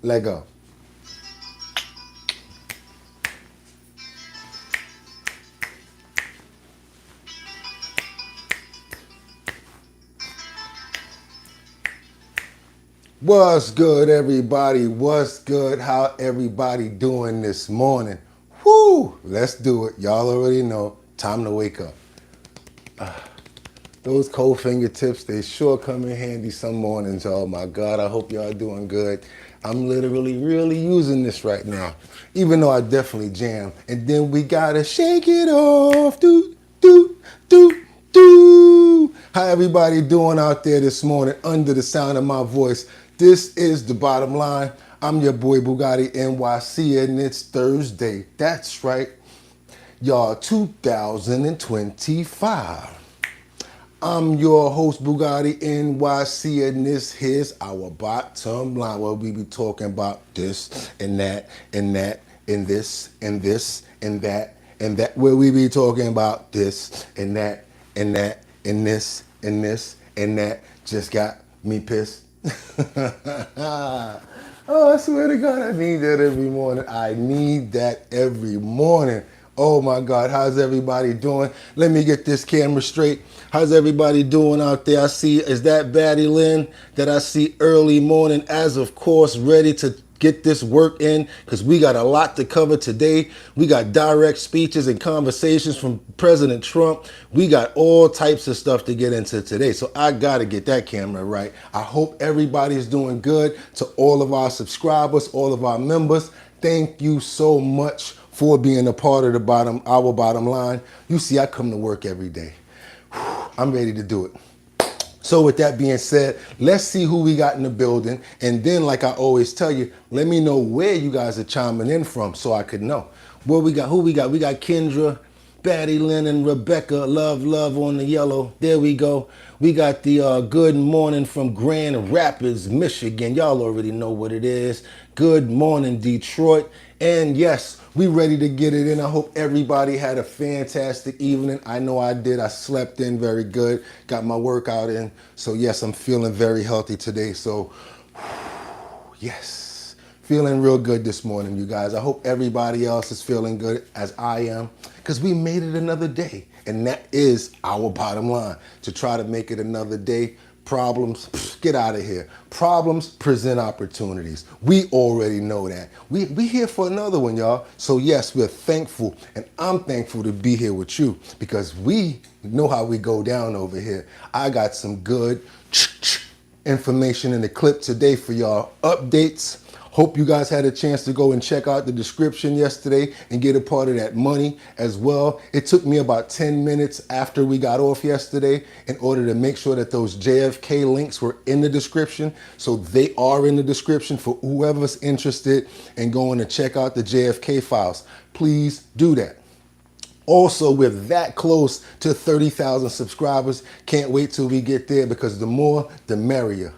Let go. What's good, everybody? What's good? How everybody doing this morning? Whoo! Let's do it. Y'all already know. Time to wake up. Those cold fingertips, they sure come in handy some mornings. Oh my God, I hope y'all doing good. I'm literally really using this right now, even though I definitely jam. And then we gotta shake it off. Do, do, do, do. How everybody doing out there this morning under the sound of my voice? This is The Bottom Line. I'm your boy Bugatti NYC, and it's Thursday. That's right, y'all, 2025. I'm your host, Bugatti NYC, and this here's our bottom line, where we be talking about this and that and that and this and this and that, where we be talking about this and that and that and this and this and that. Just got me pissed. Oh, I swear to God, I need that every morning. I need that every morning. Oh my God, how's everybody doing? Let me get this camera straight. How's everybody doing out there? I see, is that Batty Lynn that I see early morning, as of course, ready to get this work in, because we got a lot to cover today. We got direct speeches and conversations from President Trump. We got all types of stuff to get into today. So I got to get that camera right. I hope everybody's doing good. To all of our subscribers, all of our members, thank you so much for being a part of our bottom line. You see, I come to work every day. I'm ready to do it. So with that being said, let's see who we got in the building. And then, like I always tell you, let me know where you guys are chiming in from so I could know. Who we got? We got Kendra, Batty Lynn, and Rebecca. Love on the yellow. There we go. We got the good morning from Grand Rapids, Michigan. Y'all already know what it is. Good morning, Detroit. And yes, we ready to get it in. I hope everybody had a fantastic evening. I know I did. I slept in very good. Got my workout in. So yes, I'm feeling very healthy today. So yes, feeling real good this morning, you guys. I hope everybody else is feeling good as I am, because we made it another day. And that is our bottom line, to try to make it another day. Problems, get out of here. Problems present opportunities. We already know that. We here for another one, y'all. So yes, we're thankful, and I'm thankful to be here with you, because we know how we go down over here. I got some good information in the clip today for y'all. Updates. Hope you guys had a chance to go and check out the description yesterday and get a part of that money as well. It took me about 10 minutes after we got off yesterday in order to make sure that those JFK links were in the description. So they are in the description for whoever's interested in going to check out the JFK Files. Please do that. Also, we're that close to 30,000 subscribers. Can't wait till we get there, because the more, the merrier.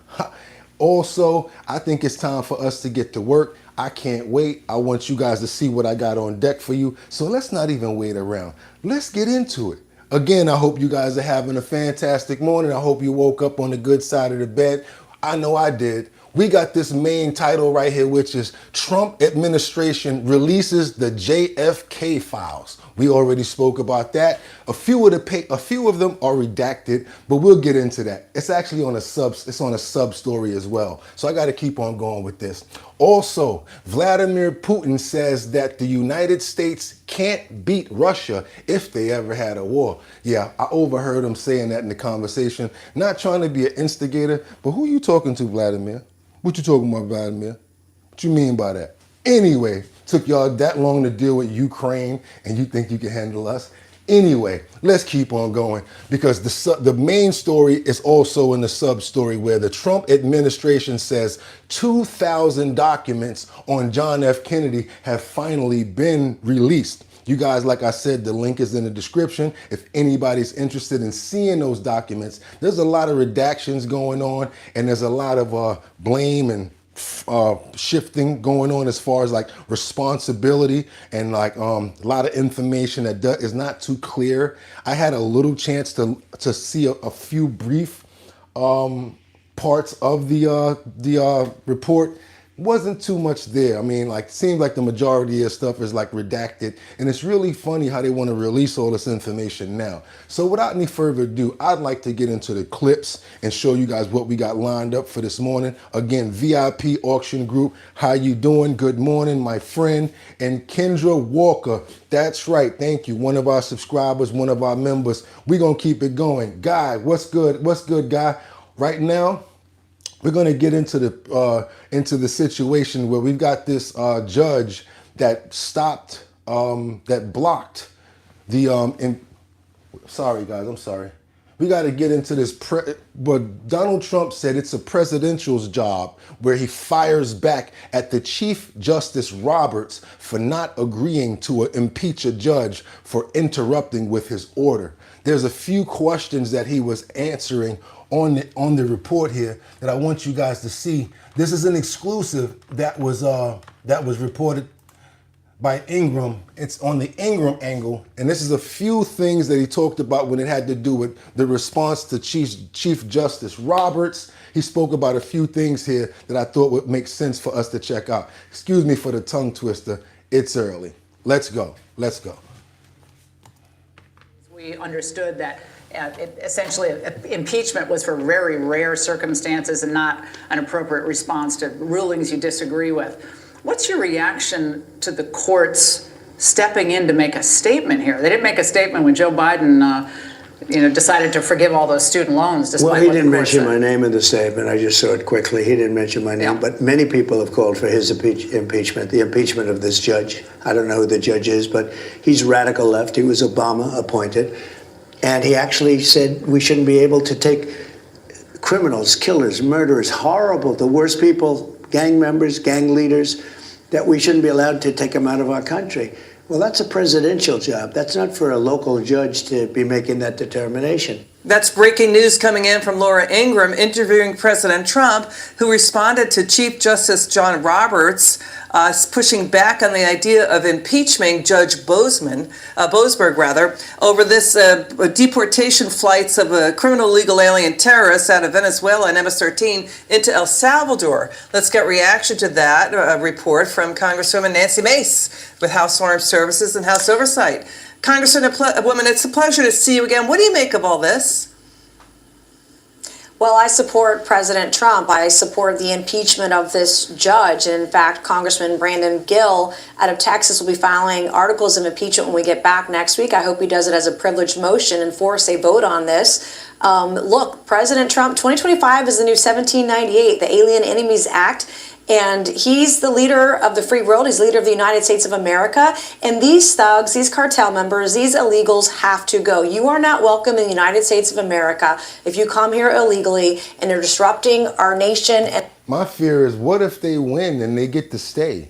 Also, I think it's time for us to get to work. I can't wait. I want you guys to see what I got on deck for you. So let's not even wait around. Let's get into it. Again, I hope you guys are having a fantastic morning. I hope you woke up on the good side of the bed. I know I did. We got this main title right here, which is Trump administration releases the JFK files. We already spoke about that. A few of them are redacted, but we'll get into that. It's actually on a sub story as well. So I got to keep on going with this. Also, Vladimir Putin says that the United States can't beat Russia if they ever had a war. Yeah, I overheard him saying that in the conversation. Not trying to be an instigator, but who you talking to, Vladimir? What you talking about, Vladimir? What you mean by that? Anyway, took y'all that long to deal with Ukraine, and you think you can handle us? Anyway, let's keep on going, because the main story is also in the sub story, where the Trump administration says 2,000 documents on John F. Kennedy have finally been released. You guys, like I said, the link is in the description. If anybody's interested in seeing those documents, there's a lot of redactions going on, and there's a lot of blame and shifting going on as far as like responsibility, and like a lot of information that is not too clear. I had a little chance to see a few brief parts of the report. wasn't too much there. I mean, like, it seems like the majority of stuff is like redacted, and it's really funny how they want to release all this information now. So without any further ado, I'd like to get into the clips and show you guys what we got lined up for this morning. Again, VIP Auction Group, how you doing? Good morning, my friend. And Kendra Walker, that's right, thank you. One of our subscribers, one of our members. We're gonna keep it going. Guy, what's good? What's good, Guy? Right now, we're going to get into the situation where we've got this judge that stopped, that blocked the. Sorry, guys, I'm sorry. We got to get into this. But Donald Trump said it's a presidential's job, where he fires back at the Chief Justice Roberts for not agreeing to impeach a judge for interrupting with his order. There's a few questions that he was answering on the report here that I want you guys to see. This is an exclusive that was reported by Ingram. It's on the Ingram angle, and this is a few things that he talked about when it had to do with the response to Chief Justice Roberts. He spoke about a few things here that I thought would make sense for us to check out. Excuse me for the tongue twister. It's early. Let's go. Let's go. We understood that essentially impeachment was for very rare circumstances and not an appropriate response to rulings you disagree with. What's your reaction to the courts stepping in to make a statement here? They didn't make a statement when Joe Biden decided to forgive all those student loans. Well, he didn't mention my name in the statement. I just saw it quickly. He didn't mention my name, but many people have called for his impeachment, the impeachment of this judge. I don't know who the judge is, but he's radical left. He was Obama appointed. And he actually said we shouldn't be able to take criminals, killers, murderers, horrible, the worst people, gang members, gang leaders, that we shouldn't be allowed to take them out of our country. Well, that's a presidential job. That's not for a local judge to be making that determination. That's breaking news coming in from Laura Ingram interviewing President Trump, who responded to Chief Justice John Roberts pushing back on the idea of impeachment Judge Boasberg over this deportation flights of criminal legal alien terrorists out of Venezuela and MS-13 into El Salvador. Let's get reaction to that report from Congresswoman Nancy Mace with House Armed Services and House Oversight. Congresswoman, it's a pleasure to see you again. What do you make of all this? Well, I support President Trump. I support the impeachment of this judge. And in fact, Congressman Brandon Gill out of Texas will be filing articles of impeachment when we get back next week. I hope he does it as a privileged motion and force a vote on this. Look, President Trump, 2025 is the new 1798, the Alien Enemies Act. And he's the leader of the free world. He's the leader of the United States of America. And these thugs, these cartel members, these illegals have to go. You are not welcome in the United States of America if you come here illegally and they're disrupting our nation. My fear is, what if they win and they get to stay?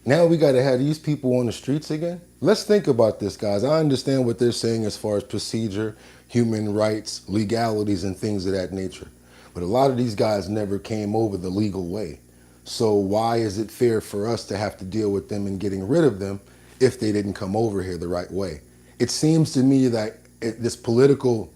Now we got to have these people on the streets again? Let's think about this, guys. I understand what they're saying as far as procedure, human rights, legalities, and things of that nature. But a lot of these guys never came over the legal way. So why is it fair for us to have to deal with them and getting rid of them if they didn't come over here the right way? It seems to me that this political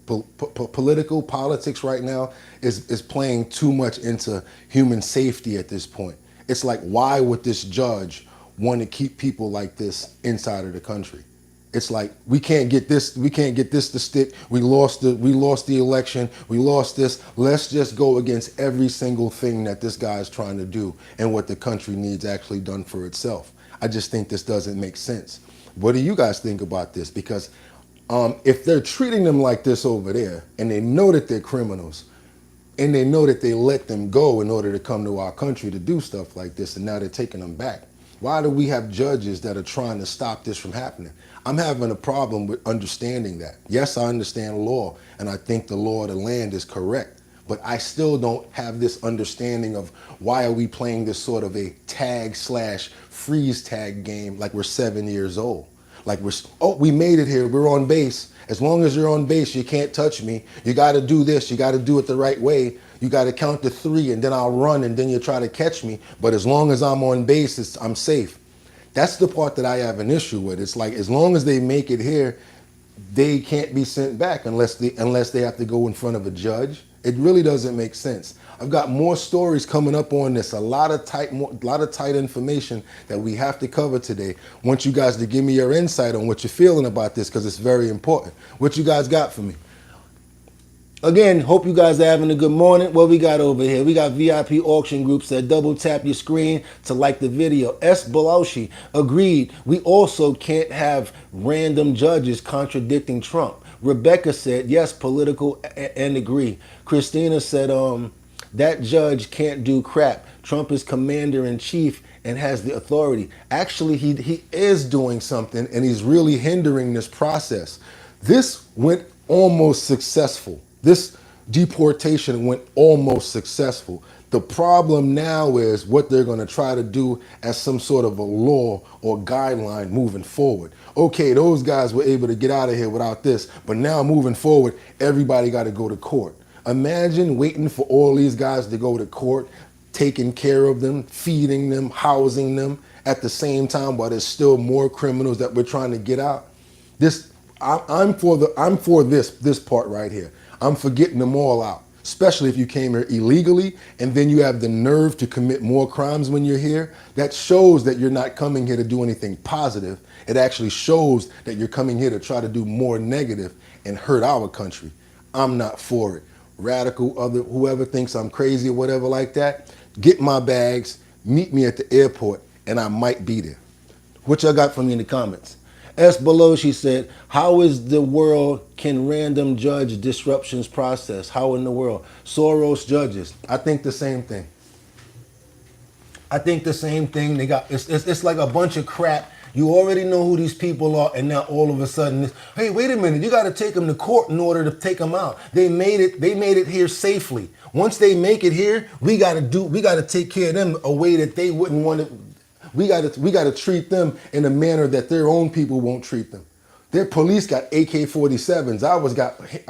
politics right now is playing too much into human safety at this point. It's like, why would this judge want to keep people like this inside of the country? It's like, we can't get this to stick. We lost the election. We lost this. Let's just go against every single thing that this guy is trying to do and what the country needs actually done for itself. I just think this doesn't make sense. What do you guys think about this? Because if they're treating them like this over there, and they know that they're criminals, and they know that they let them go in order to come to our country to do stuff like this, and now they're taking them back, why do we have judges that are trying to stop this from happening? I'm having a problem with understanding that. Yes, I understand law, and I think the law of the land is correct, but I still don't have this understanding of why are we playing this sort of a tag/freeze tag game like we're 7 years old. Like we made it here, we're on base. As long as you're on base, you can't touch me. You gotta do this, you gotta do it the right way. You gotta count to 3 and then I'll run and then you try to catch me. But as long as I'm on base, I'm safe. That's the part that I have an issue with. It's like, as long as they make it here, they can't be sent back unless they have to go in front of a judge It really doesn't make sense. I've got more stories coming up on this, a lot of tight information that we have to cover today. I want you guys to give me your insight on what you're feeling about this, because it's very important. What you guys got for me? Again, hope you guys are having a good morning. What we got over here? We got VIP auction groups that double tap your screen to like the video. S. Beloshi agreed. We also can't have random judges contradicting Trump. Rebecca said, yes, political and agree. Christina said, that judge can't do crap. Trump is commander-in-chief and has the authority. Actually, he is doing something, and he's really hindering this process. This went almost successful. This deportation went almost successful. The problem now is what they're going to try to do as some sort of a law or guideline moving forward. Okay, those guys were able to get out of here without this, but now moving forward, everybody got to go to court. Imagine waiting for all these guys to go to court, taking care of them, feeding them, housing them at the same time while there's still more criminals that we're trying to get out. I'm for this part right here. I'm for getting them all out, especially if you came here illegally and then you have the nerve to commit more crimes when you're here. That shows that you're not coming here to do anything positive. It actually shows that you're coming here to try to do more negative and hurt our country. I'm not for it. Radical, whoever thinks I'm crazy or whatever like that, get my bags, meet me at the airport, and I might be there. What y'all got for me in the comments? S. Below, she said, how is the world can random judge disruptions process? How in the world? Soros judges. I think the same thing. I think the same thing. They got it's like a bunch of crap. You already know who these people are, and now all of a sudden, hey, wait a minute, you got to take them to court in order to take them out. They made it here safely. Once they make it here, we got to take care of them a way that they wouldn't want to. We got to treat them in a manner that their own people won't treat them. Their police got AK-47s. I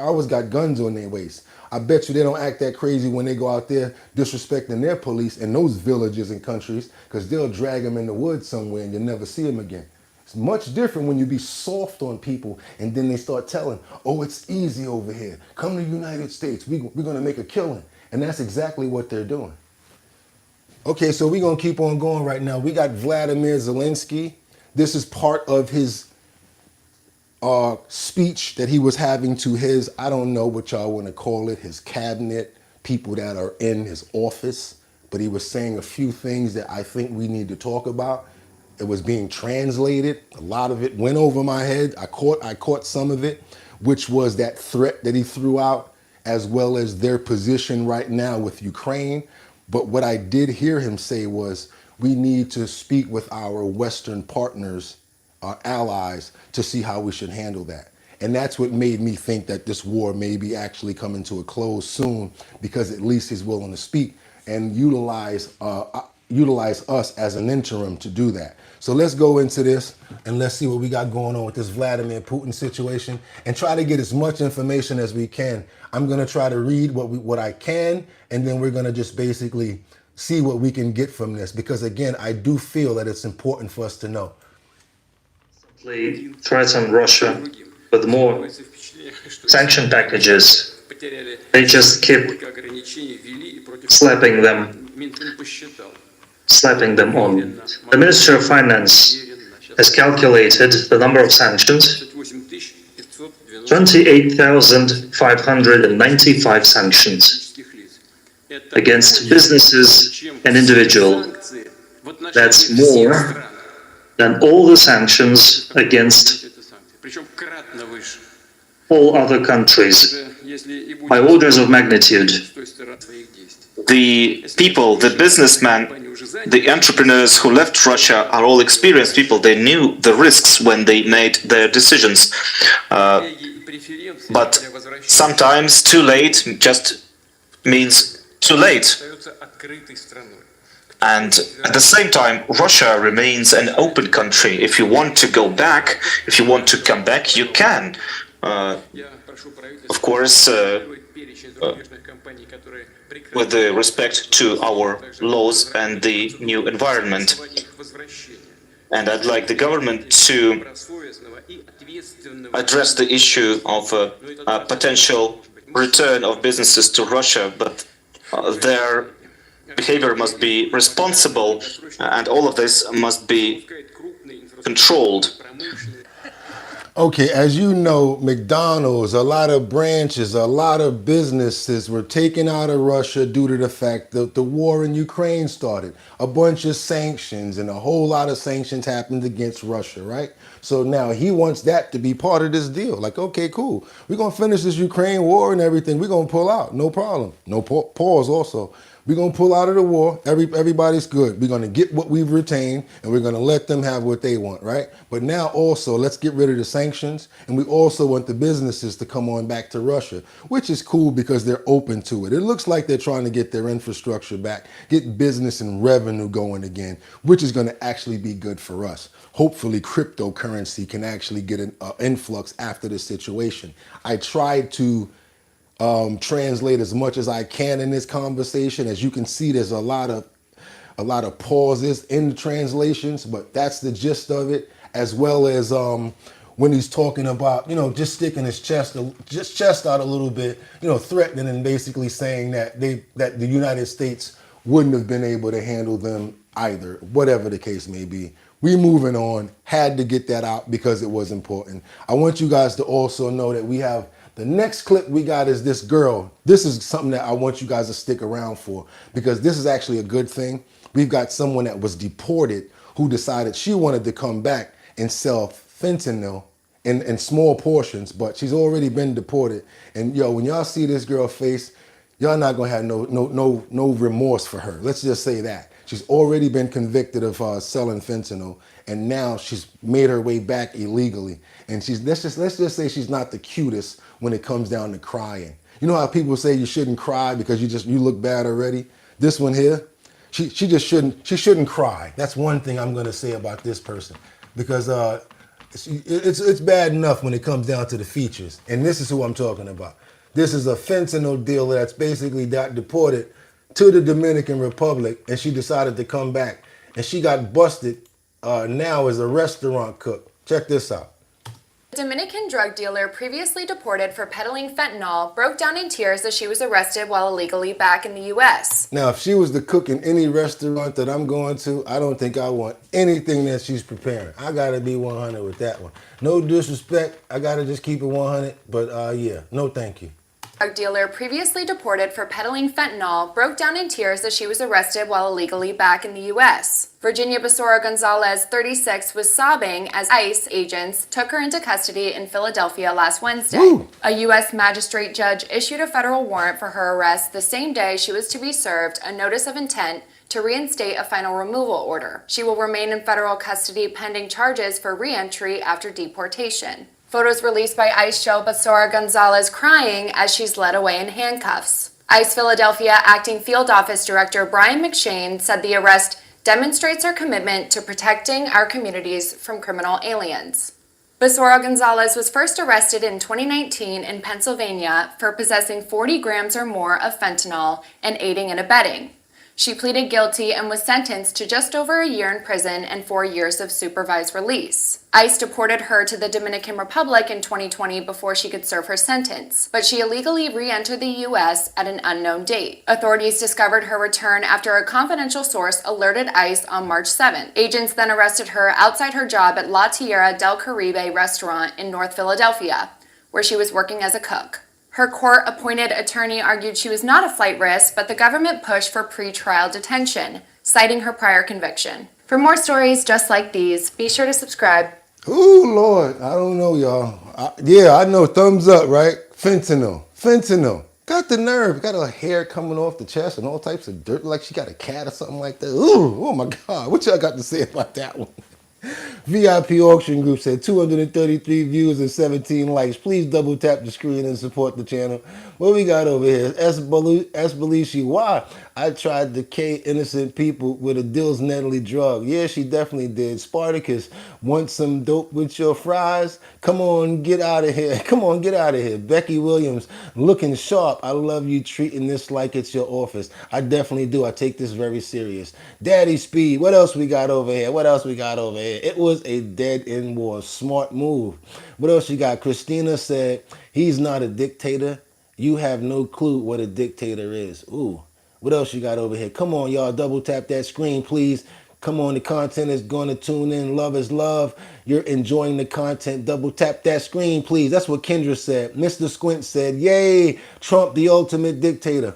always got guns on their waist. I bet you they don't act that crazy when they go out there disrespecting their police in those villages and countries, because they'll drag them in the woods somewhere and you'll never see them again. It's much different when you be soft on people and then they start telling, oh, it's easy over here. Come to the United States. We're going to make a killing. And that's exactly what they're doing. Okay, so we're going to keep on going right now. We got Vladimir Zelensky. This is part of his speech that he was having to his, I don't know what y'all want to call it, his cabinet, people that are in his office. But he was saying a few things that I think we need to talk about. It was being translated. A lot of it went over my head. I caught some of it, which was that threat that he threw out, as well as their position right now with Ukraine. But what I did hear him say was, we need to speak with our Western partners, our allies, to see how we should handle that. And that's what made me think that this war may be actually coming to a close soon, because at least he's willing to speak and utilize us as an interim to do that. So let's go into this and let's see what we got going on with this Vladimir Putin situation and try to get as much information as we can. I'm going to try to read what I can, and then we're going to just basically see what we can get from this, because again, I do feel that it's important for us to know. Threaten Russia with more sanction packages. They just keep slapping them on. The Ministry of Finance has calculated the number of sanctions, 28,595 sanctions against businesses and individuals. That's more than all the sanctions against all other countries, by orders of magnitude. The people, the businessmen, the entrepreneurs who left Russia are all experienced people. They knew the risks when they made their decisions. But sometimes too late just means too late. And at the same time, Russia remains an open country. If you want to go back, if you want to come back, you can. Of course, with respect to our laws and the new environment. And I'd like the government to address the issue of potential return of businesses to Russia, but their behavior must be responsible, and all of this must be controlled. Okay, as you know, McDonald's, a lot of branches, a lot of businesses were taken out of Russia due to the fact that the war in Ukraine started. A bunch of sanctions and a whole lot of sanctions happened against Russia, right? So now he wants that to be part of this deal. Like, okay, cool. We're going to finish this Ukraine war and everything. We're going to pull out. No problem. No pause also. We're going to pull out of the war. Everybody's good. We're going to get what we've retained, and we're going to let them have what they want, right? But now also, let's get rid of the sanctions, and we also want the businesses to come on back to Russia, which is cool because they're open to it. It looks like they're trying to get their infrastructure back, get business and revenue going again, which is going to actually be good for us. Hopefully, cryptocurrency can actually get an influx after this situation. I tried to translate as much as I can in this conversation. As you can see, there's a lot of pauses in the translations, but that's the gist of it. As well as when he's talking about, just sticking his chest out a little bit, threatening and basically saying that the United States wouldn't have been able to handle them either, whatever the case may be. We moving on, had to get that out because it was important. I want you guys to also know that we have the next clip we got is this girl. This is something that I want you guys to stick around for because this is actually a good thing. We've got someone that was deported who decided she wanted to come back and sell fentanyl in small portions, but she's already been deported. And when y'all see this girl face, y'all not gonna have no remorse for her. Let's just say that. She's already been convicted of selling fentanyl, and now she's made her way back illegally. And let's just say she's not the cutest when it comes down to crying. You know how people say you shouldn't cry because you look bad already? This one here, she shouldn't cry. That's one thing I'm gonna say about this person, because it's bad enough when it comes down to the features. And this is who I'm talking about. This is a fentanyl dealer that's basically got deported to the Dominican Republic, and she decided to come back, and she got busted now as a restaurant cook. Check this out. The Dominican drug dealer previously deported for peddling fentanyl broke down in tears as she was arrested while illegally back in the U.S. Now, if she was the cook in any restaurant that I'm going to, I don't think I want anything that she's preparing. I gotta be 100 with that one. No disrespect, I gotta just keep it 100, but yeah, no thank you. Drug dealer previously deported for peddling fentanyl broke down in tears as she was arrested while illegally back in the U.S. Virginia Basora Gonzalez, 36, was sobbing as ICE agents took her into custody in Philadelphia last Wednesday. Woo. A U.S. magistrate judge issued a federal warrant for her arrest the same day she was to be served a notice of intent to reinstate a final removal order. She will remain in federal custody pending charges for re-entry after deportation. Photos released by ICE show Basora Gonzalez crying as she's led away in handcuffs. ICE Philadelphia Acting Field Office Director Brian McShane said the arrest demonstrates our commitment to protecting our communities from criminal aliens. Basora Gonzalez was first arrested in 2019 in Pennsylvania for possessing 40 grams or more of fentanyl and aiding and abetting. She pleaded guilty and was sentenced to just over a year in prison and 4 years of supervised release. ICE deported her to the Dominican Republic in 2020 before she could serve her sentence, but she illegally re-entered the U.S. at an unknown date. Authorities discovered her return after a confidential source alerted ICE on March 7th. Agents then arrested her outside her job at La Tierra del Caribe restaurant in North Philadelphia, where she was working as a cook. Her court-appointed attorney argued she was not a flight risk, but the government pushed for pre-trial detention, citing her prior conviction. For more stories just like these, be sure to subscribe. Ooh, Lord, I don't know, y'all. I know, thumbs up, right? Fentanyl. Got the nerve, got her hair coming off the chest and all types of dirt, like she got a cat or something like that. Ooh, oh my God, what y'all got to say about that one? VIP Auction Group said 233 views and 17 likes. Please double tap the screen and support the channel. What we got over here? Esbelishi. Why? I tried to K innocent people with a Dills Nedley drug. Yeah, she definitely did. Spartacus, want some dope with your fries? Come on, get out of here. Come on, get out of here. Becky Williams, looking sharp. I love you treating this like it's your office. I definitely do. I take this very serious. Daddy Speed. What else we got over here? It was a dead-end war. Smart move. What else you got? Christina said, he's not a dictator You have no clue what a dictator is. Ooh. What else you got over here? Come on, y'all. Double tap that screen, please. Come on, the content is going to tune in. Love is love. You're enjoying the content. Double tap that screen, please. That's what Kendra said. Mr. Squint said, yay, Trump, the ultimate dictator.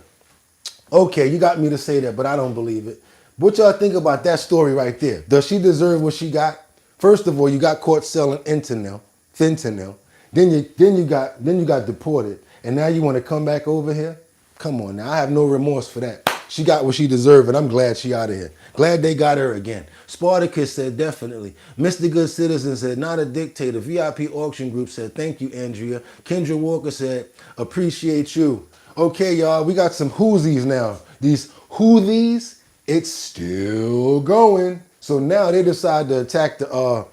Okay, you got me to say that, but I don't believe it. What y'all think about that story right there? Does she deserve what she got? First of all, you got caught selling fentanyl. Then you got deported, and now you want to come back over here? Come on now, I have no remorse for that. She got what she deserved, and I'm glad she out of here. Glad they got her again. Spartacus said definitely. Mr. Good Citizen said not a dictator. VIP Auction Group said thank you, Andrea. Kendra Walker said appreciate you. Okay, y'all, we got some Houthis now. These Houthis, it's still going. So now they decide to attack the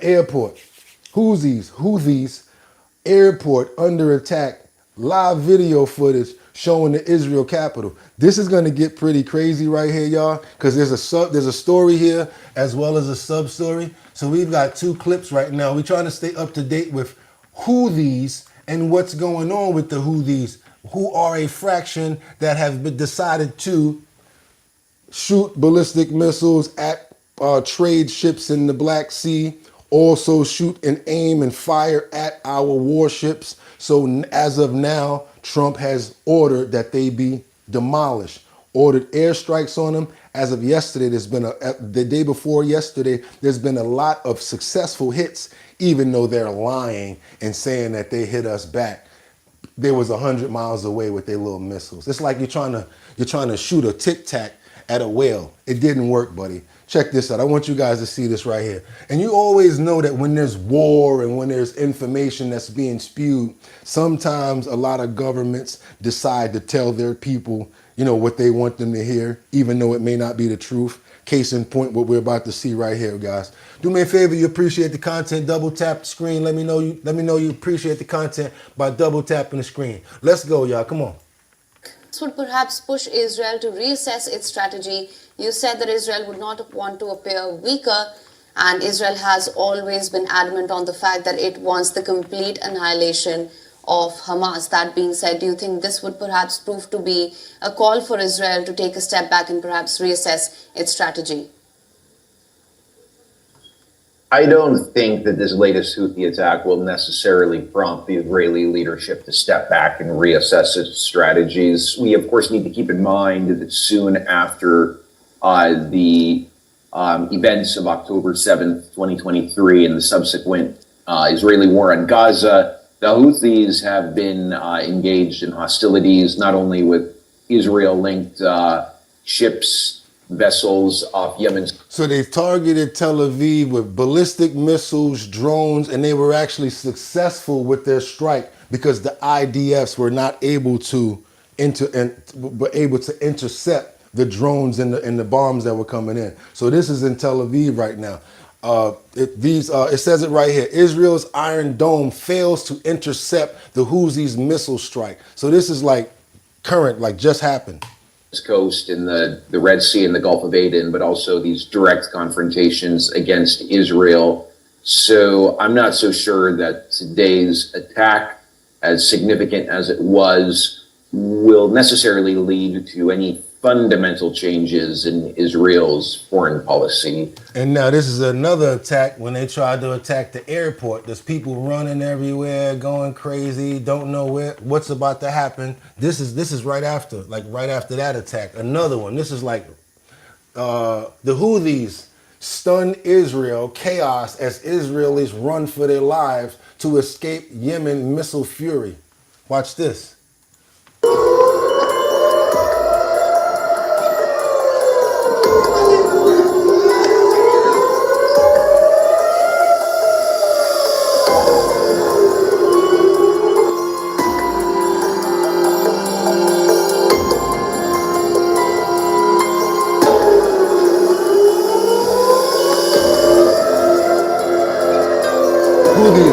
airport. Houthis, airport under attack. Live video footage showing the Israel capital. This is gonna get pretty crazy right here, y'all, because there's a story here as well as a sub story. So we've got two clips right now. We're trying to stay up to date with Houthis and what's going on with the Houthis, who are a fraction that have been decided to shoot ballistic missiles at trade ships in the Black Sea, also shoot and aim and fire at our warships. So as of now, Trump has ordered that they be demolished, ordered airstrikes on them. As of yesterday, the day before yesterday, there's been a lot of successful hits, even though they're lying and saying that they hit us back. They was 100 miles away with their little missiles. It's like you're trying to shoot a tic tac at a whale. It didn't work, buddy. Check this out. I want you guys to see this right here. And you always know that when there's war and when there's information that's being spewed, sometimes a lot of governments decide to tell their people, what they want them to hear, even though it may not be the truth. Case in point, what we're about to see right here, guys. Do me a favor, you appreciate the content, double tap the screen. Let me know you appreciate the content by double tapping the screen. Let's go, y'all. Come on. This would perhaps push Israel to reassess its strategy. You said that Israel would not want to appear weaker, and Israel has always been adamant on the fact that it wants the complete annihilation of Hamas. That being said, do you think this would perhaps prove to be a call for Israel to take a step back and perhaps reassess its strategy? I don't think that this latest Houthi attack will necessarily prompt the Israeli leadership to step back and reassess its strategies. We, of course, need to keep in mind that soon after the events of October 7th, 2023, and the subsequent Israeli war on Gaza, the Houthis have been engaged in hostilities, not only with Israel-linked ships, vessels off Yemen's. So they targeted Tel Aviv with ballistic missiles, drones, and they were actually successful with their strike because the IDFs were not able to intercept the drones and the bombs that were coming in. So this is in Tel Aviv right now. It says it right here. Israel's Iron Dome fails to intercept the Houthis' missile strike. So this is like current, like just happened. Coast in the Red Sea and the Gulf of Aden, but also these direct confrontations against Israel. So I'm not so sure that today's attack, as significant as it was, will necessarily lead to any fundamental changes in Israel's foreign policy. And now this is another attack when they tried to attack the airport. There's people running everywhere, going crazy, don't know what's about to happen. This is right after that attack. Another one. This is like the Houthis stun Israel, chaos as Israelis run for their lives to escape Yemen missile fury. Watch this.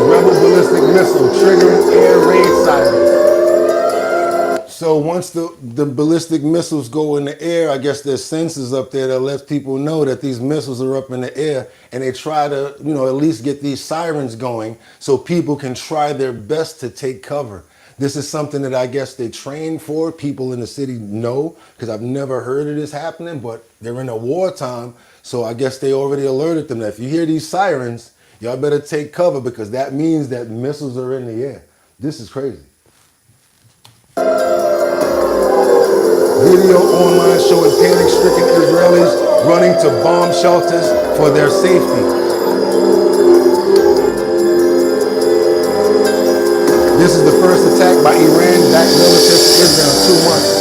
Rebel ballistic missile triggering air raid sirens. So once the ballistic missiles go in the air, I guess there's sensors up there that lets people know that these missiles are up in the air, and they try to, at least get these sirens going so people can try their best to take cover. This is something that I guess they train for. People in the city know, because I've never heard of this happening, but they're in a wartime. So I guess they already alerted them that if you hear these sirens, y'all better take cover, because that means that missiles are in the air. This is crazy. Video online showing panic-stricken Israelis running to bomb shelters for their safety. This is the first attack by Iran-backed military to Israel in 2 months.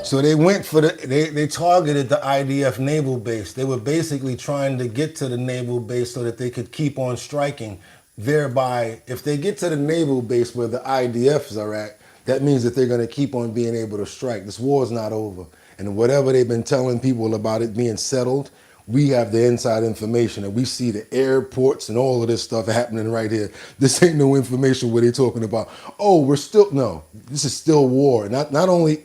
So they went for they targeted the IDF naval base. They were basically trying to get to the naval base so that they could keep on striking. Thereby, if they get to the naval base where the IDFs are at, that means that they're going to keep on being able to strike. This war is not over. And whatever they've been telling people about it being settled, we have the inside information, and we see the airports and all of this stuff happening right here. This ain't no information where they're talking about, oh, we're still, no, this is still war. Not only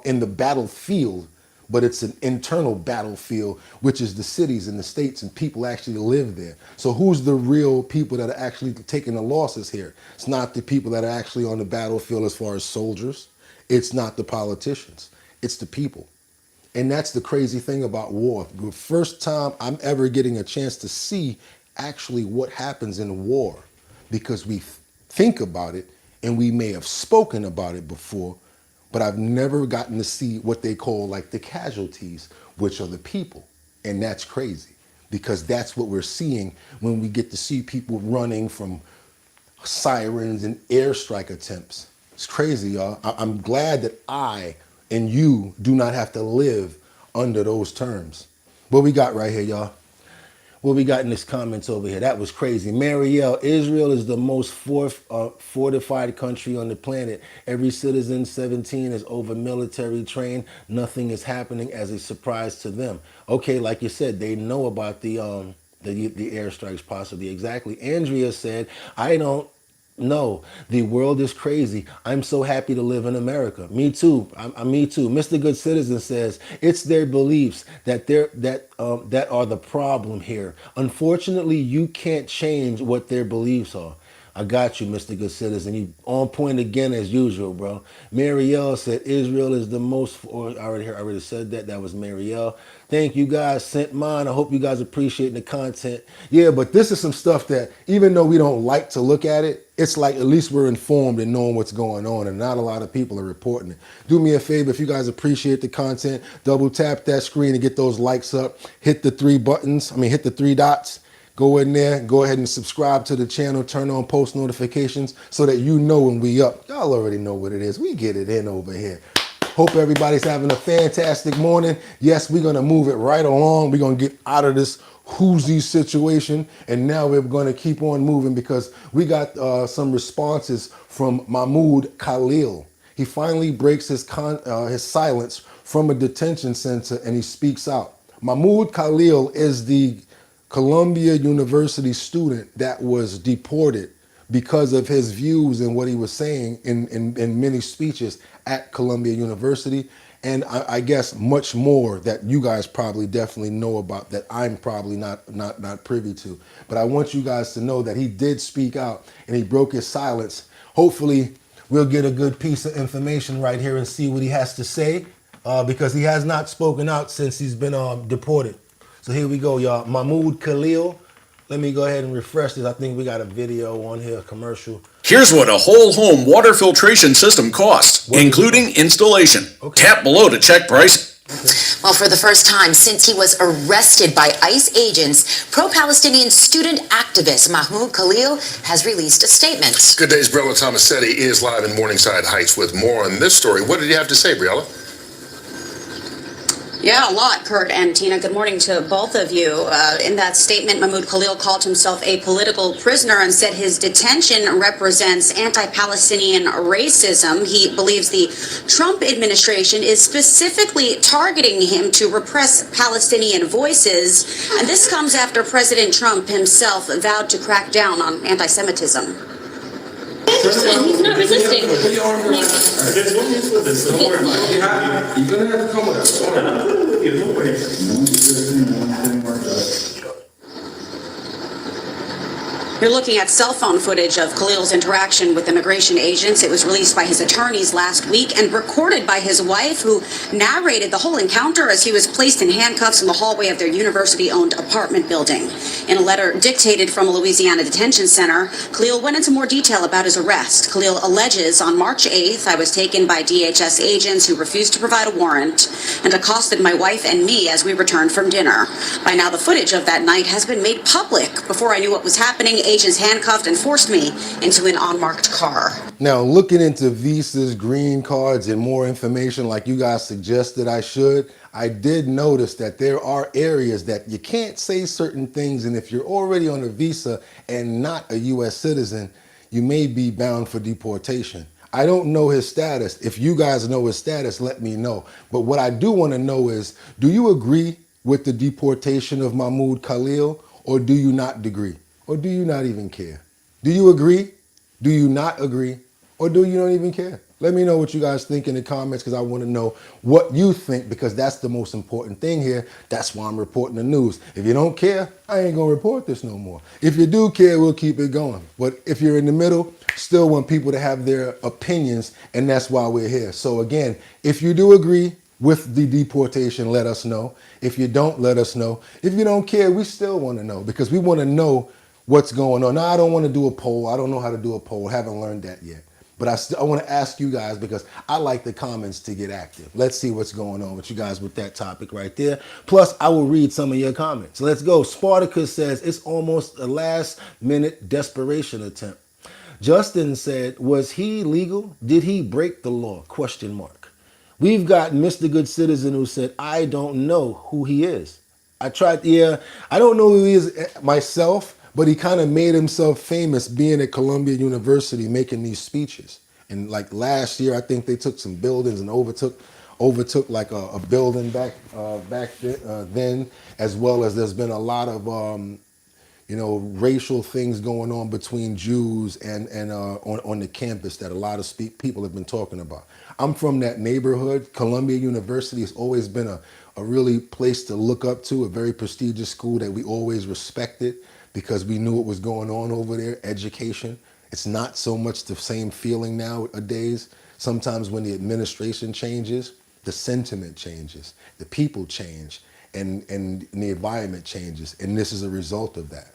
in the battlefield, but it's an internal battlefield, which is the cities and the states, and people actually live there. So who's the real people that are actually taking the losses here? It's not the people that are actually on the battlefield as far as soldiers. It's not the politicians. It's the people. And that's the crazy thing about war. The first time I'm ever getting a chance to see actually what happens in war, because we think about it and we may have spoken about it before, but I've never gotten to see what they call like the casualties, which are the people. And that's crazy, because that's what we're seeing when we get to see people running from sirens and airstrike attempts. It's crazy, y'all. I'm glad that I and you do not have to live under those terms. What we got right here, y'all? What we got in this comments over here? That was crazy. Marielle, Israel is the most fortified country on the planet. Every citizen 17 is over military trained. Nothing is happening as a surprise to them. Okay, like you said, they know about the airstrikes possibly. Exactly. Andrea said, I don't know. The world is crazy. I'm so happy to live in America. Me too. Me too. Mr. Good Citizen says it's their beliefs that are the problem here. Unfortunately, you can't change what their beliefs are. I got you, Mr. Good Citizen. You on point again as usual, bro. Marielle said Israel is the most. I already said that. That was Marielle. Thank you guys. Sent mine. I hope you guys appreciate the content. Yeah, but this is some stuff that even though we don't like to look at it, it's like at least we're informed and knowing what's going on, and not a lot of people are reporting it. Do me a favor, if you guys appreciate the content, double tap that screen and get those likes up. Hit the three dots. Go in there, go ahead and subscribe to the channel, turn on post notifications so that you know when we up. Y'all already know what it is. We get it in over here. Hope everybody's having a fantastic morning. Yes, we're going to move it right along. We're going to get out of this whoozy situation, and now we're going to keep on moving because we got some responses from Mahmoud Khalil. He finally breaks his silence from a detention center and he speaks out. Mahmoud Khalil is the Columbia University student that was deported because of his views and what he was saying in many speeches at Columbia University. And I guess much more that you guys probably definitely know about that I'm probably not privy to. But I want you guys to know that he did speak out and he broke his silence. Hopefully we'll get a good piece of information right here and see what he has to say because he has not spoken out since he's been deported. So here we go, y'all. Mahmoud Khalil. Let me go ahead and refresh this. I think we got a video on here, a commercial. Here's what a whole home water filtration system costs, including installation. Okay. Tap below to check price. Okay. Well, for the first time since he was arrested by ICE agents, pro-Palestinian student activist Mahmoud Khalil has released a statement. Good day, Briella Tomasetti is live in Morningside Heights with more on this story. What did you have to say, Briella? Yeah, a lot, Kurt and Tina. Good morning to both of you. In that statement, Mahmoud Khalil called himself a political prisoner and said his detention represents anti-Palestinian racism. He believes the Trump administration is specifically targeting him to repress Palestinian voices. And this comes after President Trump himself vowed to crack down on anti-Semitism. Resisting. Don't worry about it. You're gonna have to come with us. You're looking at cell phone footage of Khalil's interaction with immigration agents. It was released by his attorneys last week and recorded by his wife, who narrated the whole encounter as he was placed in handcuffs in the hallway of their university-owned apartment building. In a letter dictated from a Louisiana detention center, Khalil went into more detail about his arrest. Khalil alleges, on March 8th, I was taken by DHS agents who refused to provide a warrant and accosted my wife and me as we returned from dinner. By now, the footage of that night has been made public. Before I knew what was happening, agents handcuffed and forced me into an unmarked car. Now, looking into visas, green cards, and more information like you guys suggested I should, I did notice that there are areas that you can't say certain things, and if you're already on a visa and not a U.S. citizen, you may be bound for deportation. I don't know his status. If you guys know his status, let me know. But what I do want to know is, do you agree with the deportation of Mahmoud Khalil, or do you not agree? Or do you not even care? Do you agree? Do you not agree? Or do you not even care? Let me know what you guys think in the comments, because I want to know what you think, because that's the most important thing here. That's why I'm reporting the news. If you don't care, I ain't going to report this no more. If you do care, we'll keep it going. But if you're in the middle, still want people to have their opinions, and that's why we're here. So again, if you do agree with the deportation, let us know. If you don't, let us know. If you don't care, we still want to know, because we want to know what's going on. Now, I don't want to do a poll. I don't know how to do a poll. Haven't learned that yet. But I want to ask you guys, because I like the comments to get active. Let's see what's going on with you guys with that topic right there. Plus, I will read some of your comments. Let's go. Spartacus says, it's almost a last-minute desperation attempt. Justin said, was he legal? Did he break the law? Question mark. We've got Mr. Good Citizen who said, I don't know who he is. I don't know who he is myself, but he kind of made himself famous being at Columbia University making these speeches. And like last year, I think they took some buildings and overtook like a building back then, as well as there's been a lot of racial things going on between Jews and on the campus that a lot of people have been talking about. I'm from that neighborhood. Columbia University has always been a really place to look up to, a very prestigious school that we always respected, because we knew what was going on over there, education. It's not so much the same feeling nowadays. Sometimes when the administration changes, the sentiment changes, the people change, and the environment changes, and this is a result of that.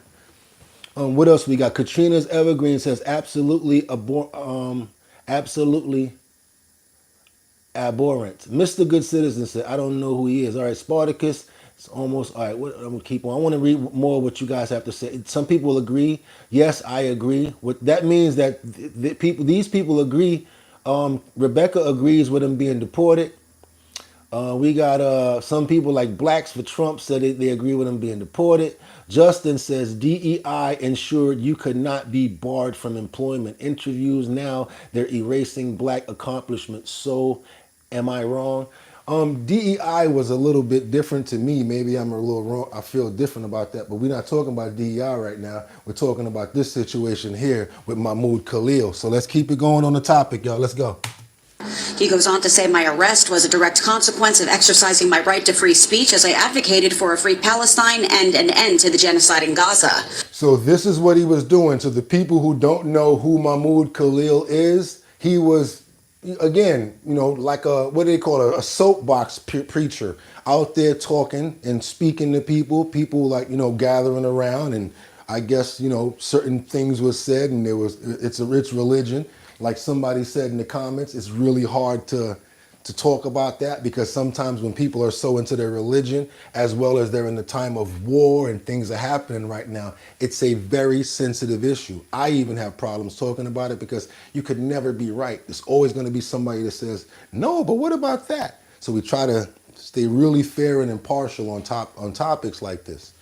What else we got? Katrina's Evergreen says, absolutely abhorrent. Mr. Good Citizen said, I don't know who he is. All right, Spartacus. It's almost, all right, I'm going to keep on. I want to read more of what you guys have to say. Some people agree. Yes, I agree. That means that these people agree. Rebecca agrees with him being deported. We got some people like Blacks for Trump said they agree with him being deported. Justin says DEI ensured you could not be barred from employment interviews. Now they're erasing black accomplishments. So am I wrong? DEI was a little bit different to me. Maybe I'm a little wrong. I feel different about that, but we're not talking about DEI right now. We're talking about this situation here with Mahmoud Khalil. So let's keep it going on the topic, y'all. Let's go. He goes on to say, my arrest was a direct consequence of exercising my right to free speech as I advocated for a free Palestine and an end to the genocide in Gaza. So this is what he was doing. To the people who don't know who Mahmoud Khalil is, he was, again, like what do they call it? A soapbox preacher out there talking and speaking to people like, gathering around, and I guess, certain things were said, and it's a rich religion. Like somebody said in the comments, it's really hard to talk about that, because sometimes when people are so into their religion, as well as they're in the time of war and things are happening right now, it's a very sensitive issue. I even have problems talking about it, because you could never be right. There's always going to be somebody that says, no, but what about that? So we try to stay really fair and impartial on topics like this.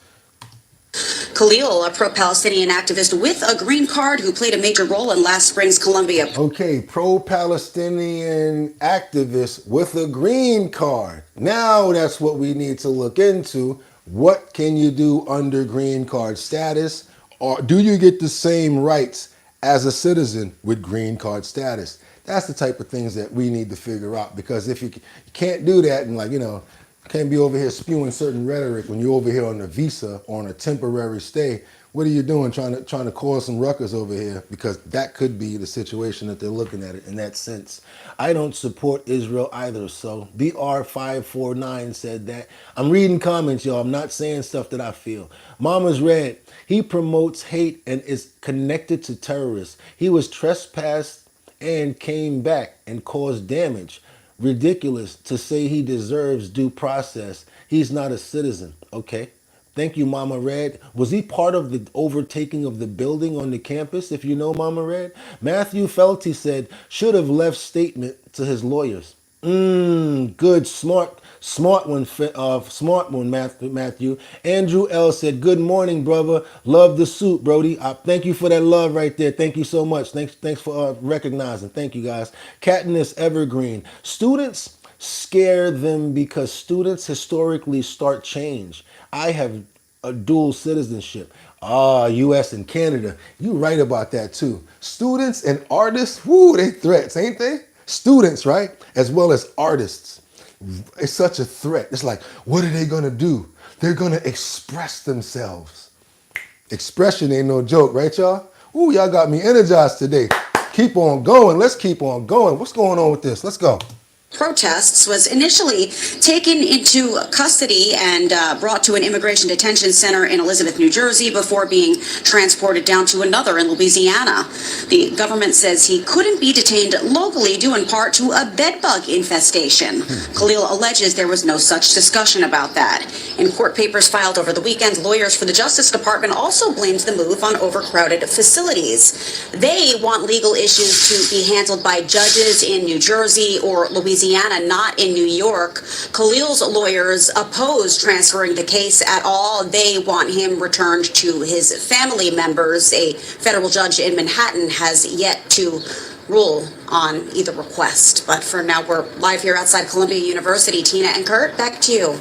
Khalil, a pro-Palestinian activist with a green card who played a major role in last spring's Columbia. Okay, pro-Palestinian activist with a green card. Now that's what we need to look into. What can you do under green card status? Or do you get the same rights as a citizen with green card status. That's the type of things that we need to figure out, because if you can't do that and can't be over here spewing certain rhetoric when you're over here on a visa or on a temporary stay. What are you doing trying to cause some ruckus over here? Because that could be the situation that they're looking at it in that sense. I don't support Israel either. So BR549 said that. I'm reading comments, y'all. I'm not saying stuff that I feel. Mama's Red. He promotes hate and is connected to terrorists. He was trespassed and came back and caused damage. Ridiculous to say he deserves due process. He's not a citizen. Okay. Thank you, Mama Red. Was he part of the overtaking of the building on the campus, if you know Mama Red? Matthew Felty said, should have left statement to his lawyers. Good, smart one, Matthew. Andrew L said, good morning, brother. Love the suit, Brody. Thank you for that love right there. Thank you so much. Thanks for recognizing. Thank you, guys. Katniss Evergreen. Students scare them because students historically start change. I have a dual citizenship. U.S. and Canada. You right about that too. Students and artists, whoo, they threats, ain't they? Students, right? As well as artists. It's such a threat. It's like, what are they gonna do? They're gonna express themselves. Expression ain't no joke, right, y'all? Ooh, y'all got me energized today. Keep on going. Let's keep on going. What's going on with this? Let's go. Protests was initially taken into custody and brought to an immigration detention center in Elizabeth, New Jersey, before being transported down to another in Louisiana. The government says he couldn't be detained locally due in part to a bedbug infestation. Khalil alleges there was no such discussion about that. In court papers filed over the weekend, lawyers for the Justice Department also blamed the move on overcrowded facilities. They want legal issues to be handled by judges in New Jersey or Louisiana, not in New York. Khalil's lawyers oppose transferring the case at all. They want him returned to his family members. A federal judge in Manhattan has yet to rule on either request. But for now, we're live here outside Columbia University. Tina and Kurt, back to you.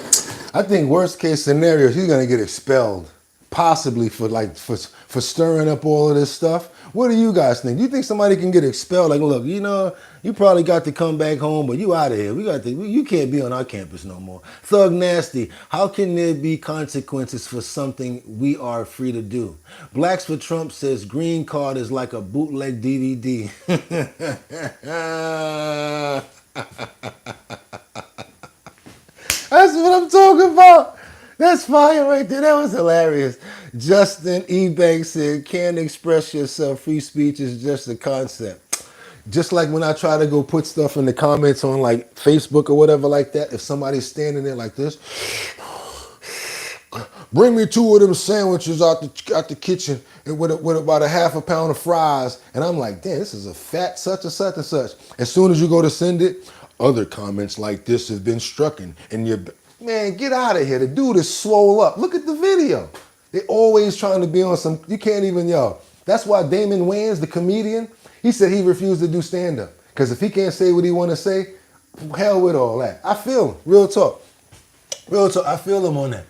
I think worst case scenario, he's gonna get expelled, possibly for stirring up all of this stuff. What do you guys think? Do you think somebody can get expelled? Like, look, you probably got to come back home, but you out of here. You can't be on our campus no more. Thug Nasty, how can there be consequences for something we are free to do? Blacks for Trump says green card is like a bootleg DVD. That's what I'm talking about. That's fire right there. That was hilarious. Justin Ebanks said, can't express yourself. Free speech is just a concept. Just like when I try to go put stuff in the comments on like Facebook or whatever like that, if somebody's standing there like this, bring me 2 of them sandwiches out the kitchen and with about a half a pound of fries. And I'm like, damn, this is a fat such and such and such. As soon as you go to send it, other comments like this have been strucken. And man, get out of here. The dude is swole up. Look at the video. They always trying to be on some, you can't even, That's why Damon Wayans, the comedian, he said he refused to do stand-up. Because if he can't say what he want to say, hell with all that. I feel him. Real talk. I feel him on that.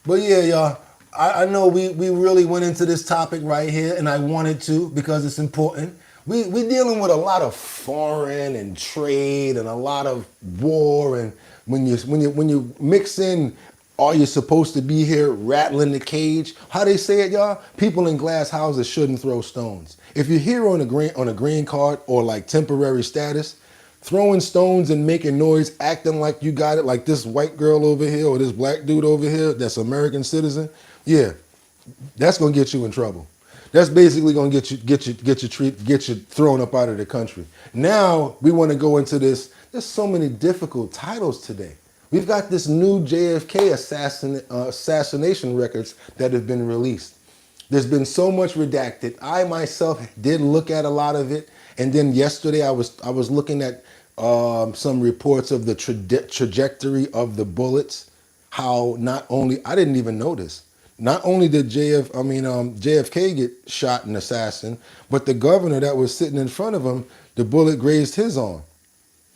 But yeah, y'all, I know we really went into this topic right here, and I wanted to because it's important. We dealing with a lot of foreign and trade and a lot of war, and when you mix in, are you supposed to be here rattling the cage? How they say it, y'all? People in glass houses shouldn't throw stones. If you're here on a green card or like temporary status, throwing stones and making noise, acting like you got it, like this white girl over here or this black dude over here that's American citizen, yeah, that's gonna get you in trouble. That's basically gonna get you thrown up out of the country. Now we want to go into this. There's so many difficult titles today. We've got this new JFK assassination records that have been released. There's been so much redacted. I myself did look at a lot of it, and then yesterday I was looking at some reports of the trajectory of the bullets. How I didn't even notice. Not only did JFK get shot and assassin, but the governor that was sitting in front of him, the bullet grazed his arm.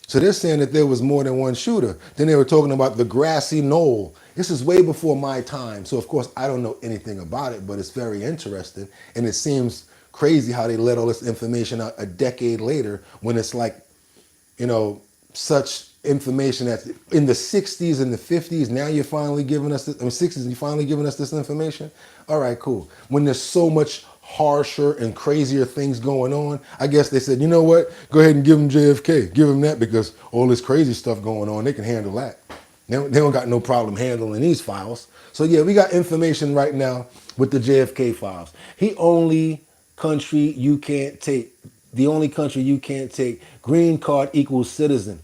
So they're saying that there was more than one shooter. Then they were talking about the grassy knoll. This is way before my time. So of course I don't know anything about it, but it's very interesting. And it seems crazy how they let all this information out a decade later when it's like, you know, such information that in the 60s and the 50s, now you're finally giving us this, 60s, you're finally giving us this information. All right, cool. When there's so much harsher and crazier things going on, I guess they said, you know what, go ahead and give them JFK, give them that, because all this crazy stuff going on, they can handle that. They don't got no problem handling these files. So yeah, we got information right now with the JFK files. The only country you can't take, green card equals citizen.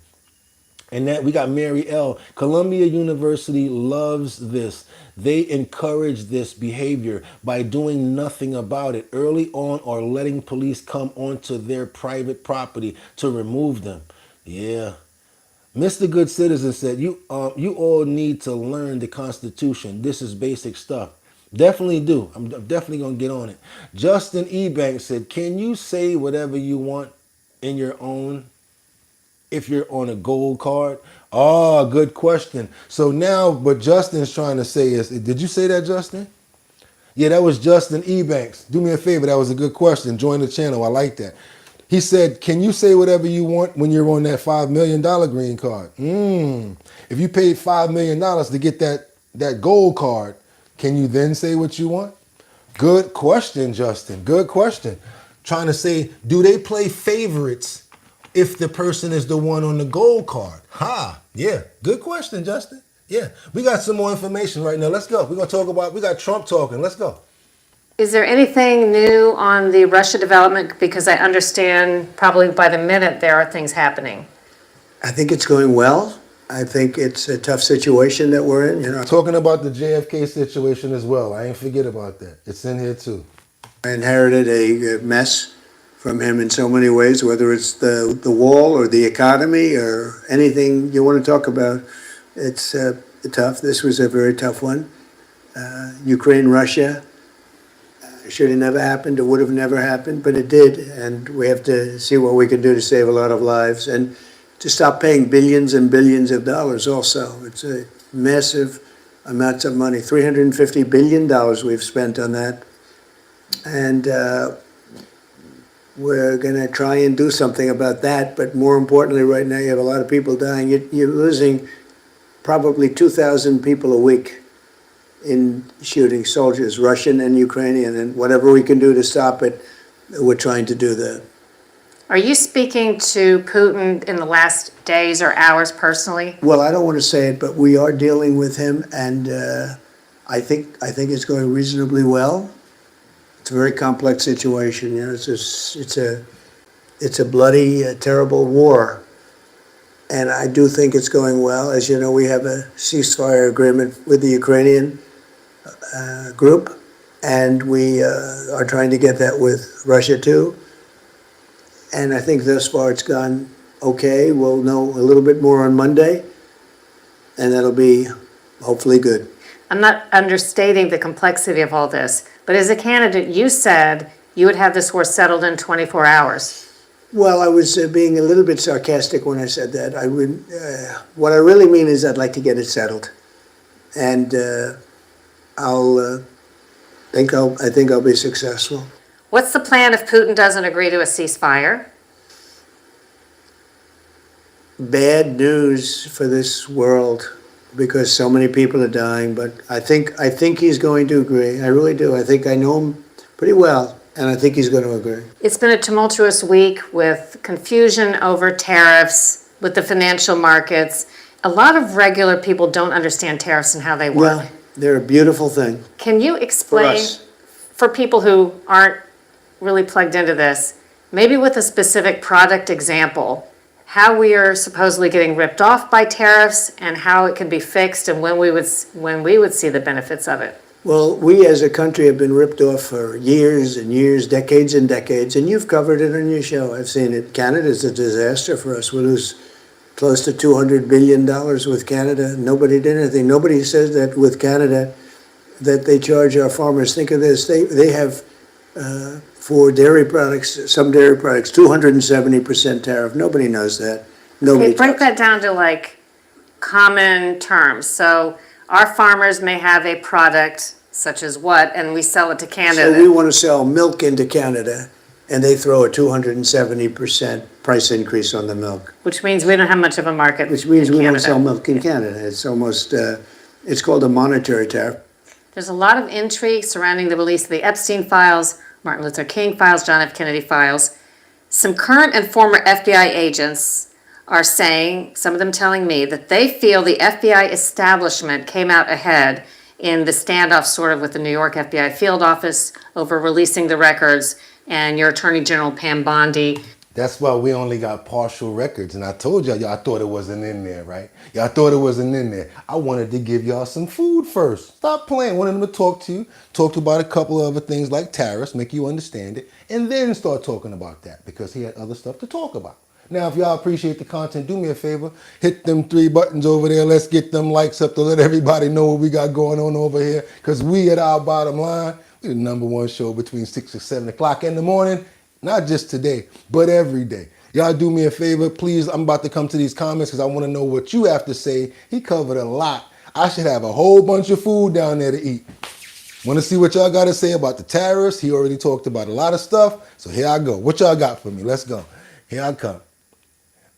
And that we got Mary L. Columbia University loves this. They encourage this behavior by doing nothing about it early on or letting police come onto their private property to remove them. Yeah. Mr. Good Citizen said, you all need to learn the Constitution. This is basic stuff. Definitely do. I'm definitely going to get on it. Justin Ebanks said, can you say whatever you want in your own if you're on a gold card? Oh, good question. So now what Justin's trying to say is, did you say that, Justin? Yeah, that was Justin Ebanks. Do me a favor. That was a good question. Join the channel. I like that. He said, can you say whatever you want when you're on that $5 million green card? If you paid $5 million to get that gold card, can you then say what you want? Good question, Justin. Good question. Trying to say, do they play favorites if the person is the one on the gold card? Yeah. Good question, Justin. Yeah. We got some more information right now. Let's go. We're going to talk about, we got Trump talking. Let's go. Is there anything new on the Russia development? Because I understand probably by the minute there are things happening. I think it's going well. I think it's a tough situation that we're in. You know, talking about the JFK situation as well. I ain't forget about that. It's in here too. I inherited a mess from him in so many ways, whether it's the wall or the economy or anything you want to talk about. It's tough. This was a very tough one. Ukraine, Russia. Should have never happened. It would have never happened, but it did. And we have to see what we can do to save a lot of lives and to stop paying billions and billions of dollars also. It's a massive amounts of money. $350 billion we've spent on that. And we're going to try and do something about that. But more importantly, right now, you have a lot of people dying. You're losing probably 2,000 people a week in shooting soldiers, Russian and Ukrainian, and whatever we can do to stop it, we're trying to do that. Are you speaking to Putin in the last days or hours personally? Well, I don't want to say it, but we are dealing with him, and I think it's going reasonably well. It's a very complex situation. You know, it's a bloody, terrible war, and I do think it's going well. As you know, we have a ceasefire agreement with the Ukrainian group, and we are trying to get that with Russia too. And I think thus far it's gone okay. We'll know a little bit more on Monday, and that'll be hopefully good. I'm not understating the complexity of all this, but as a candidate, you said you would have this war settled in 24 hours. Well, I was being a little bit sarcastic when I said that. I would. What I really mean is I'd like to get it settled, and I think I'll be successful. What's the plan if Putin doesn't agree to a ceasefire? Bad news for this world because so many people are dying. But I think he's going to agree. I really do. I think I know him pretty well, and I think he's going to agree. It's been a tumultuous week with confusion over tariffs, with the financial markets. A lot of regular people don't understand tariffs and how they work. Well, they're a beautiful thing. Can you explain, for people who aren't really plugged into this, maybe with a specific product example, how we are supposedly getting ripped off by tariffs and how it can be fixed and when we would see the benefits of it? Well, we as a country have been ripped off for years and years, decades and decades, and you've covered it on your show. I've seen it. Canada's a disaster for us. We lose close to $200 billion with Canada. Nobody did anything. Nobody says that with Canada that they charge our farmers. Think of this. They have, for dairy products, some dairy products, 270% tariff. Nobody knows that. Nobody. Okay, break that down to like common terms. So our farmers may have a product, such as what? And we sell it to So Canada. we want to sell milk into Canada, and they throw a 270% price increase on the milk. Which means we don't have much of a market. Which means in we don't Canada. sell milk in Canada. It's almost, it's called a monetary tariff. There's a lot of intrigue surrounding the release of the Epstein files, Martin Luther King files, John F. Kennedy files. Some current and former FBI agents are saying, some of them telling me, that they feel the FBI establishment came out ahead in the standoff sort of with the New York FBI field office over releasing the records, and your Attorney General Pam Bondi. That's why we only got partial records. And I told y'all thought it wasn't in there, right? Y'all thought it wasn't in there. I wanted to give y'all some food first. Stop playing. Wanted them to talk to you. Talk about a couple of other things like tariffs, make you understand it, and then start talking about that because he had other stuff to talk about. Now, if y'all appreciate the content, do me a favor. Hit them 3 buttons over there. Let's get them likes up to let everybody know what we got going on over here. Because we at Our Bottom Line, we're the #1 show between 6 and 7 o'clock in the morning. Not just today, but every day. Y'all do me a favor, please. I'm about to come to these comments because I want to know what you have to say. He covered a lot. I should have a whole bunch of food down there to eat. Want to see what y'all got to say about the tariffs? He already talked about a lot of stuff. So here I go. What y'all got for me? Let's go. Here I come.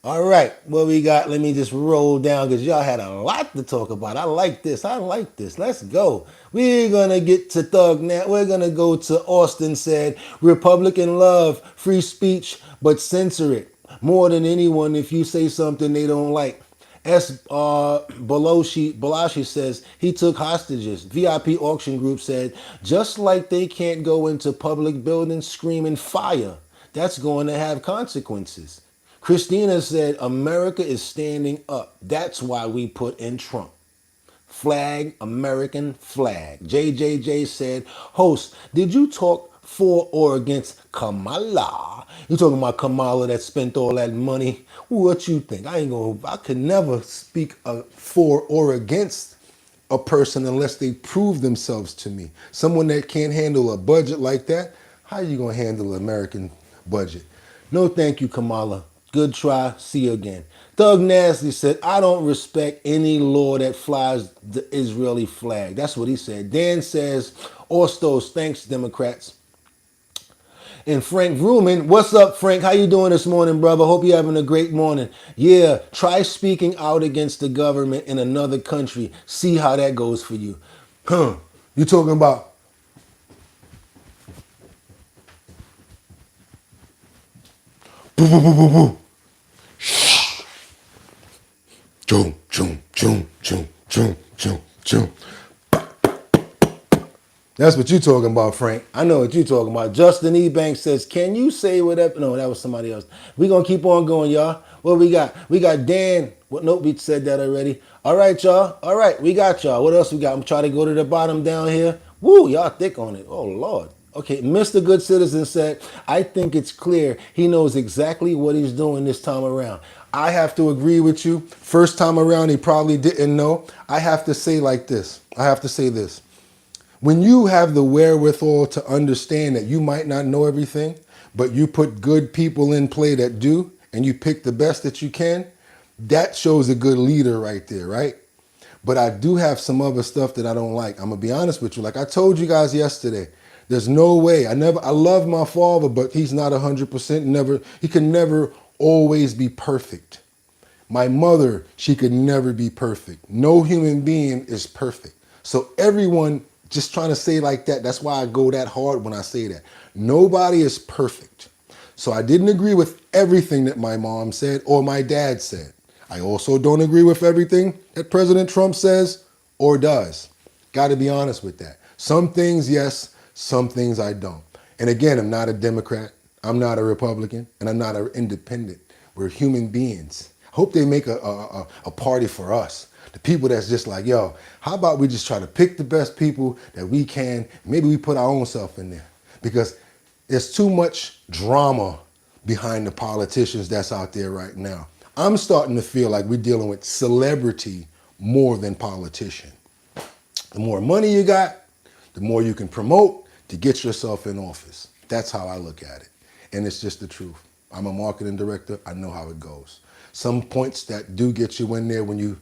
All right, what we got? Let me just roll down because y'all had a lot to talk about. I like this. I like this. Let's go. We're going to get to Thug now. We're going to go to Austin said, Republican love free speech, but censor it more than anyone if you say something they don't like. Balashi says he took hostages. VIP auction group said, just like they can't go into public buildings screaming fire, that's going to have consequences. Christina said, America is standing up. That's why we put in Trump. Flag, American flag. JJJ said, host, did you talk for or against Kamala? You talking about Kamala that spent all that money? What you think? I could never speak for or against a person unless they prove themselves to me. Someone that can't handle a budget like that, how you gonna handle an American budget? No, thank you, Kamala. Good try. See you again. Thug Nasty said, I don't respect any law that flies the Israeli flag. That's what he said. Dan says, Ostos, thanks, Democrats. And Frank Vrooman, what's up, Frank? How you doing this morning, brother? Hope you're having a great morning. Yeah, try speaking out against the government in another country. See how that goes for you. You talking about boo, boo, boo, boo, boo. Chum, chum, chum, chum, chum, chum, chum. That's what you talking about, Frank. I know what you talking about. Justin Ebanks says, can you say whatever? No, that was somebody else. We're going to keep on going, y'all. What we got? We got Dan. What? Nope, we said that already. All right, y'all. All right, we got y'all. What else we got? I'm trying to go to the bottom down here. Woo, y'all thick on it. Oh, Lord. Okay, Mr. Good Citizen said, I think it's clear he knows exactly what he's doing this time around. I have to agree with you. First time around, he probably didn't know. I have to say like this. I have to say this. When you have the wherewithal to understand that you might not know everything, but you put good people in play that do, and you pick the best that you can, that shows a good leader right there, right? But I do have some other stuff that I don't like. I'm going to be honest with you. Like I told you guys yesterday, there's no way. I love my father, but he's not 100%. He can never always be perfect. My mother, she could never be perfect. No human being is perfect. So everyone just trying to say like that, that's why I go that hard when I say that. Nobody is perfect. So I didn't agree with everything that my mom said or my dad said. I also don't agree with everything that President Trump says or does. Got to be honest with that. Some things, yes. Some things I don't. And again, I'm not a Democrat. I'm not a Republican. And I'm not an independent. We're human beings. I hope they make a party for us. The people that's just like, yo, how about we just try to pick the best people that we can. Maybe we put our own self in there. Because there's too much drama behind the politicians that's out there right now. I'm starting to feel like we're dealing with celebrity more than politician. The more money you got, the more you can promote to get yourself in office. That's how I look at it. And it's just the truth. I'm a marketing director. I know how it goes. Some points that do get you in there when you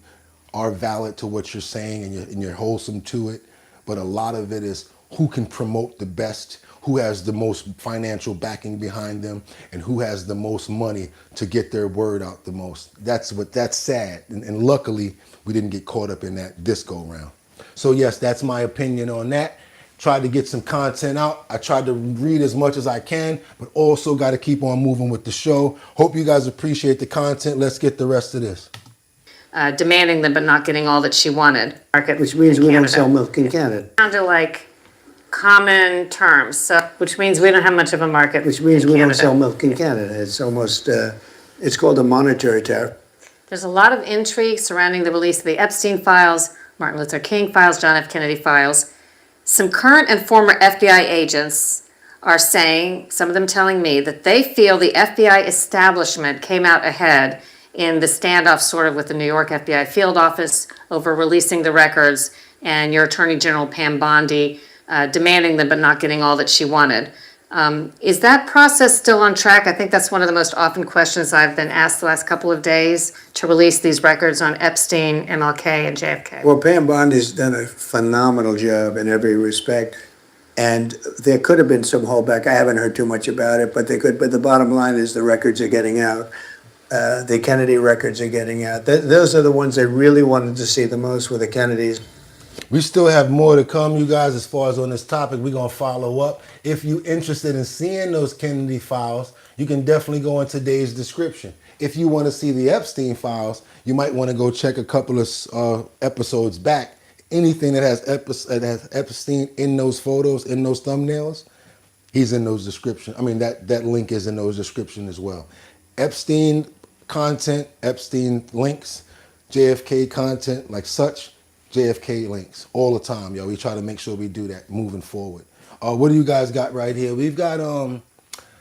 are valid to what you're saying and you're wholesome to it. but a lot of it is who can promote the best, who has the most financial backing behind them, and who has the most money to get their word out the most. That's sad. And luckily, we didn't get caught up in that this go round. So yes, that's my opinion on that. Tried to get some content out. I tried to read as much as I can, but also got to keep on moving with the show. Hope you guys appreciate the content. Let's get the rest of this. Demanding them but not getting all that she wanted. Market, Which means we don't sell milk in Canada. Down to like common terms, so which means we don't have much of a market. Which means in we don't Canada. sell milk in Canada. It's almost, it's called a monetary tariff. There's a lot of intrigue surrounding the release of the Epstein files, Martin Luther King files, John F. Kennedy files. Some current and former FBI agents are saying, some of them telling me, that they feel the FBI establishment came out ahead in the standoff sort of with the New York FBI field office over releasing the records, and your Attorney General Pam Bondi demanding them but not getting all that she wanted. Is that process still on track? I think that's one of the most often questions I've been asked the last couple of days, to release these records on Epstein, MLK, and JFK. Well, Pam Bondi's done a phenomenal job in every respect, and there could have been some holdback. I haven't heard too much about it, but they could. But the bottom line is the records are getting out. The Kennedy records are getting out. Those are the ones I really wanted to see the most, were the Kennedys. We still have more to come, you guys, as far as on this topic. We're going to follow up. If you're interested in seeing those Kennedy files, you can definitely go in today's description. If you want to see the Epstein files, you might want to go check a couple of episodes back. Anything that has Epstein in those photos, in those thumbnails, he's in those descriptions. I mean, that link is in those descriptions as well. Epstein content, Epstein links, JFK content like such, JFK links all the time, yo. We try to make sure we do that moving forward. What do you guys got right here? We've got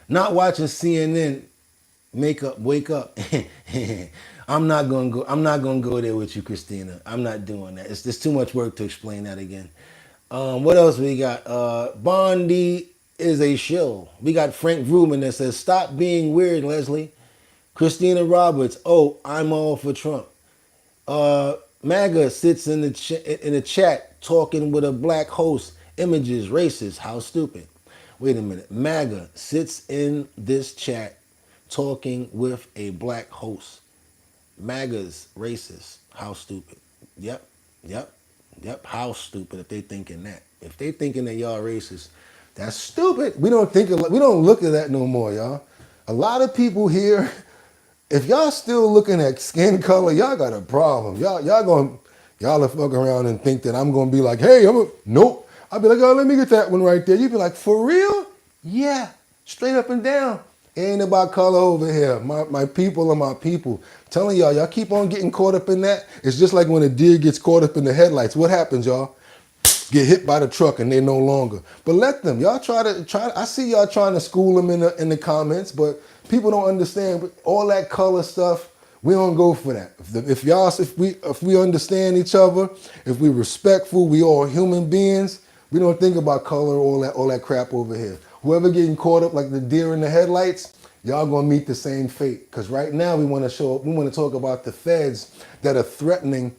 not watching CNN, wake up. I'm not gonna go there with you, Christina. I'm not doing that. There's too much work to explain that again. What else we got? Bondi is a shill. We got Frank Rubin that says, "Stop being weird, Leslie." Christina Roberts, "Oh, I'm all for Trump." MAGA sits in the chat talking with a black host. Images, racist, how stupid. Wait a minute. MAGA sits in this chat talking with a black host. MAGA's racist, how stupid. Yep. How stupid if they thinking that. If they thinking that y'all racist, that's stupid. We don't look at that no more, y'all. A lot of people here, if y'all still looking at skin color, y'all got a problem. Y'all are fucking around and think that I'm gonna be like, hey, nope. I'll be like, oh, let me get that one right there. You be like, for real? Yeah, straight up and down. It ain't about color over here. My people are my people. Telling y'all keep on getting caught up in that. It's just like when a deer gets caught up in the headlights. What happens, y'all? Get hit by the truck and they no longer. But let them. Y'all try to. I see y'all trying to school them in the comments, but people don't understand. But all that color stuff, we don't go for that. If we understand each other, if we respectful, we all human beings. We don't think about color, all that crap over here. Whoever getting caught up like the deer in the headlights, y'all gonna meet the same fate. Because right now we want to talk about the feds that are threatening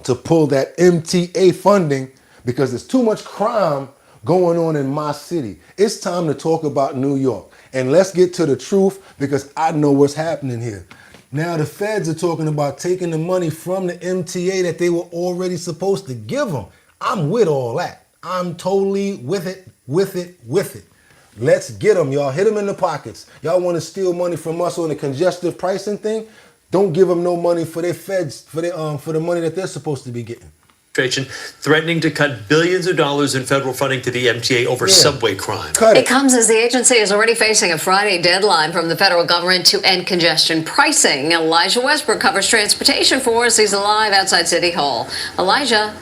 to pull that MTA funding because there's too much crime going on in my city. It's time to talk about New York. And let's get to the truth because I know what's happening here. Now the feds are talking about taking the money from the MTA that they were already supposed to give them. I'm with all that. I'm totally with it. Let's get them, y'all. Hit them in the pockets. Y'all want to steal money from us on the congestive pricing thing? Don't give them no money for their feds, for the money that they're supposed to be getting. Threatening to cut billions of dollars in federal funding to the MTA over subway crime. It comes as the agency is already facing a Friday deadline from the federal government to end congestion pricing. Elijah Westbrook covers transportation for us. He's live outside City Hall. Elijah.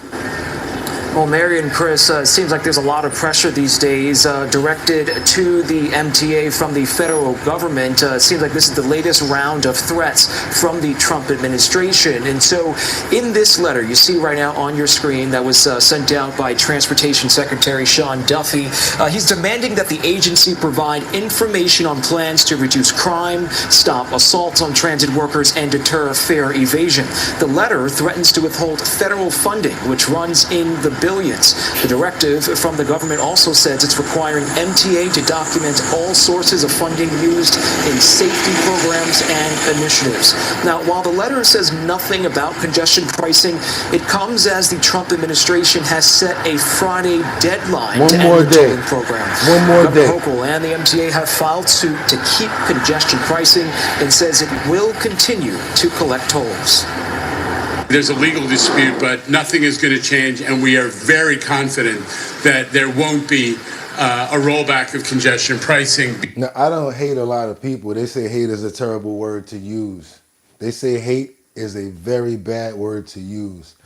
Well, Mary and Chris, it seems like there's a lot of pressure these days directed to the MTA from the federal government. It seems like this is the latest round of threats from the Trump administration. And so in this letter you see right now on your screen that was sent out by Transportation Secretary Sean Duffy, he's demanding that the agency provide information on plans to reduce crime, stop assaults on transit workers, and deter fare evasion. The letter threatens to withhold federal funding, which runs in the civilians. The directive from the government also says it's requiring MTA to document all sources of funding used in safety programs and initiatives. Now, while the letter says nothing about congestion pricing, it comes as the Trump administration has set a Friday deadline to end the tolling program. Governor Hochul and the MTA have filed suit to keep congestion pricing and says it will continue to collect tolls. There's a legal dispute, but nothing is going to change, and we are very confident that there won't be a rollback of congestion pricing. Now, I don't hate a lot of people. They say hate is a terrible word to use. They say hate is a very bad word to use.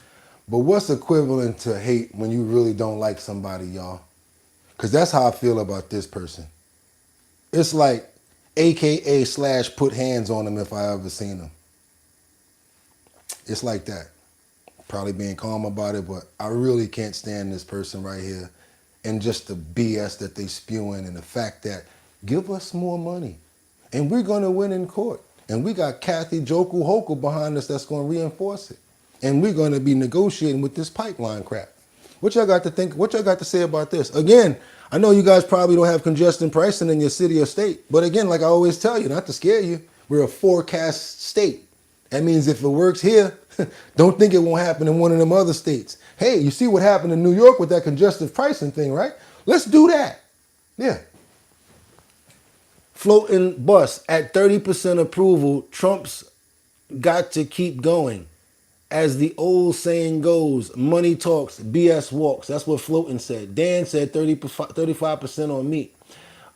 But what's equivalent to hate when you really don't like somebody, y'all? Because that's how I feel about this person. It's like AKA / put hands on them if I ever seen them. It's like that. Probably being calm about it, but I really can't stand this person right here. And just the BS that they spewing and the fact that give us more money and we're going to win in court. And we got Kathy Joku Hochul behind us that's going to reinforce it. And we're going to be negotiating with this pipeline crap. What y'all got to think? What y'all got to say about this? Again, I know you guys probably don't have congestion pricing in your city or state. But again, like I always tell you, not to scare you, we're a forecast state. That means if it works here, don't think it won't happen in one of them other states. Hey, you see what happened in New York with that congestive pricing thing, right? Let's do that. Yeah. Floating bus at 30% approval, Trump's got to keep going. As the old saying goes, money talks, BS walks. That's what Floating said. Dan said 35% on meat.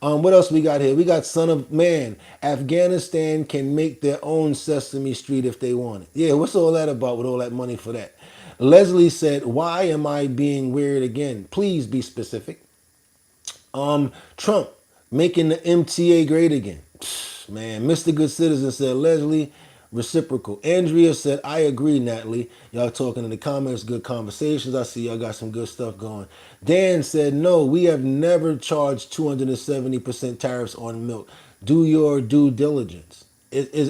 What else we got here? We got Son of Man. Afghanistan can make their own Sesame Street if they want it. Yeah, what's all that about with all that money for that? Leslie said, why am I being weird again? Please be specific. Trump making the MTA great again. Man, Mr. Good Citizen said, Leslie, reciprocal. Andrea said, I agree, Natalie. Y'all talking in the comments, good conversations. I see y'all got some good stuff going. Dan said, no, we have never charged 270% tariffs on milk. Do your due diligence.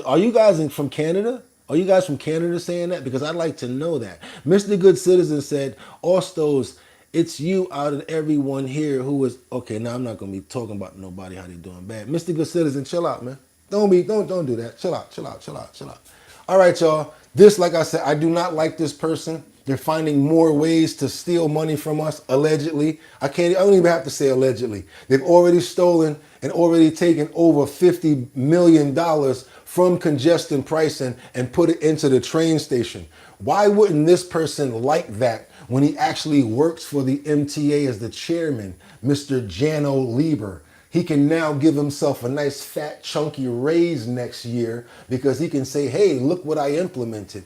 Are you guys from Canada? Are you guys from Canada saying that? Because I'd like to know that. Mr. Good Citizen said, Ostos, it's you out of everyone here who is, okay, now I'm not going to be talking about nobody, how they doing bad. Mr. Good Citizen, chill out, man. Don't do that. Chill out. All right, y'all. This, like I said, I do not like this person. They're finding more ways to steal money from us, allegedly. I don't even have to say allegedly. They've already stolen and already taken over $50 million from congestion pricing and put it into the train station. Why wouldn't this person like that when he actually works for the MTA as the chairman, Mr. Jano Lieber? He can now give himself a nice fat chunky raise next year because he can say, hey, look what I implemented.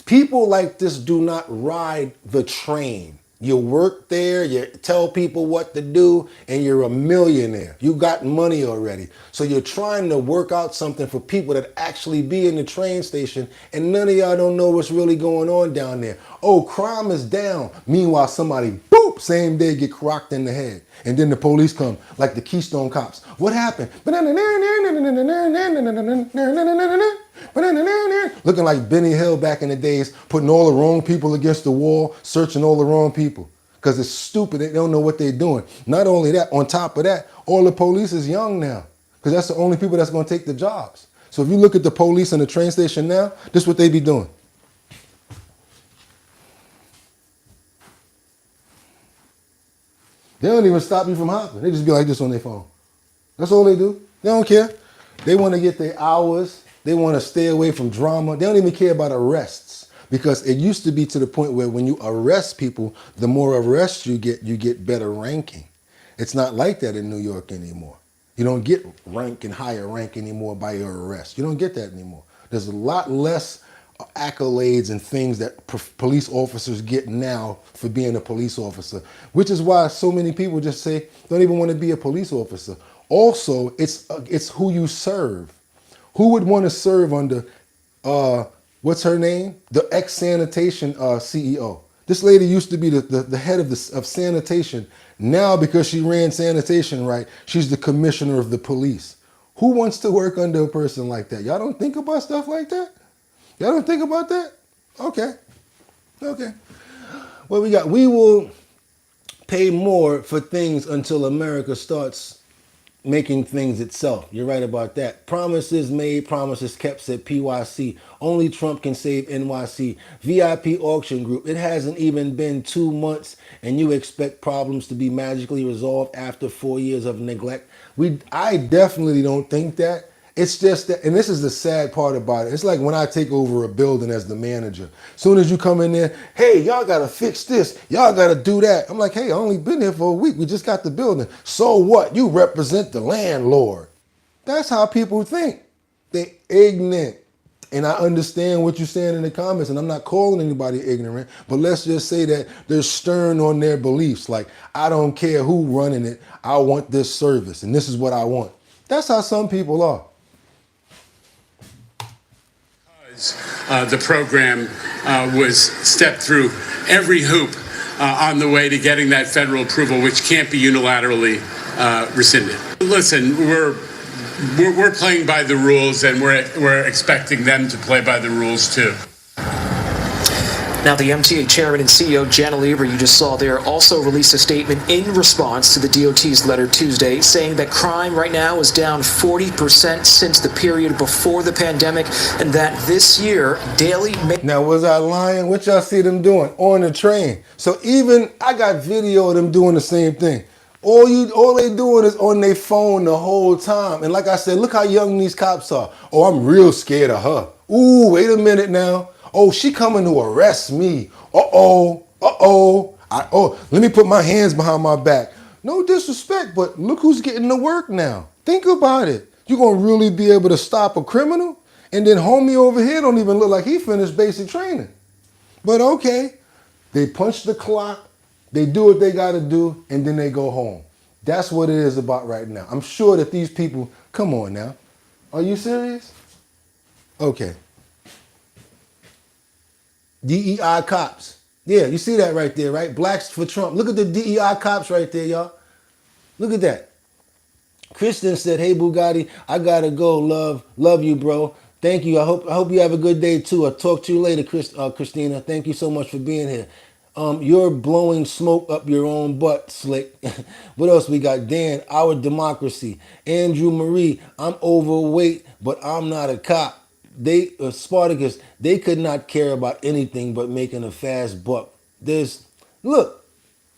People like this do not ride the train. You work there, you tell people what to do, and you're a millionaire. You got money already. So you're trying to work out something for people that actually be in the train station, and none of y'all don't know what's really going on down there. Oh, crime is down. Meanwhile, somebody, boop, same day get crocked in the head. And then the police come, like the Keystone Cops. What happened? Looking like Benny Hill back in the days, putting all the wrong people against the wall, searching all the wrong people. Because it's stupid, they don't know what they're doing. Not only that, on top of that, all the police is young now. Because that's the only people that's going to take the jobs. So if you look at the police in the train station now, this is what they be doing. They don't even stop you from hopping. They just be like this on their phone. That's all they do. They don't care. They want to get their hours. They want to stay away from drama. They don't even care about arrests because it used to be to the point where when you arrest people, the more arrests you get better ranking. It's not like that in New York anymore. You don't get rank and higher rank anymore by your arrest. You don't get that anymore. There's a lot less accolades and things that police officers get now for being a police officer, which is why so many people just say don't even want to be a police officer. Also, it's who you serve. Who would want to serve under what's her name? The ex-sanitation CEO. This lady used to be the head of sanitation. Now, because she ran sanitation right, she's the commissioner of the police. Who wants to work under a person like that? Y'all don't think about stuff like that? Y'all don't think about that? Okay. What we got? We will pay more for things until America starts making things itself. You're right about that. Promises made, promises kept, said PYC. Only Trump can save NYC. VIP auction group. It hasn't even been 2 months and you expect problems to be magically resolved after 4 years of neglect. I definitely don't think that. It's just that, and this is the sad part about it. It's like when I take over a building as the manager. Soon as you come in there, hey, y'all gotta fix this. Y'all gotta do that. I'm like, hey, I only been here for a week. We just got the building. So what? You represent the landlord. That's how people think. They ignorant. And I understand what you're saying in the comments, and I'm not calling anybody ignorant, but let's just say that they're stern on their beliefs. Like, I don't care who running it. I want this service, and this is what I want. That's how some people are. The program was stepped through every hoop on the way to getting that federal approval, which can't be unilaterally rescinded. Listen, we're playing by the rules, and we're expecting them to play by the rules too. Now, the MTA chairman and CEO, Jana Lieber, you just saw there, also released a statement in response to the DOT's letter Tuesday, saying that crime right now is down 40% since the period before the pandemic, and that this year, daily... Now, was I lying? What y'all see them doing? On the train. So even, I got video of them doing the same thing. All they doing is on their phone the whole time. And like I said, look how young these cops are. Oh, I'm real scared of her. Ooh, wait a minute now. Oh, she coming to arrest me. Let me put my hands behind my back. No disrespect, but look who's getting to work now. Think about it. You gonna really be able to stop a criminal? And then homie over here don't even look like he finished basic training. But okay, they punch the clock, they do what they gotta do, and then they go home. That's what it is about right now. I'm sure that these people, come on now. Are you serious? Okay. DEI cops. Yeah, you see that right there, right? Blacks for Trump. Look at the DEI cops right there, y'all. Look at that. Kristen said, hey, Bugatti, I gotta go. Love you, bro. Thank you. I hope you have a good day, too. I'll talk to you later, Christina. Thank you so much for being here. You're blowing smoke up your own butt, Slick. What else we got? Dan, our democracy. Andrew Marie, I'm overweight, but I'm not a cop. Spartacus, they could not care about anything but making a fast buck. Look,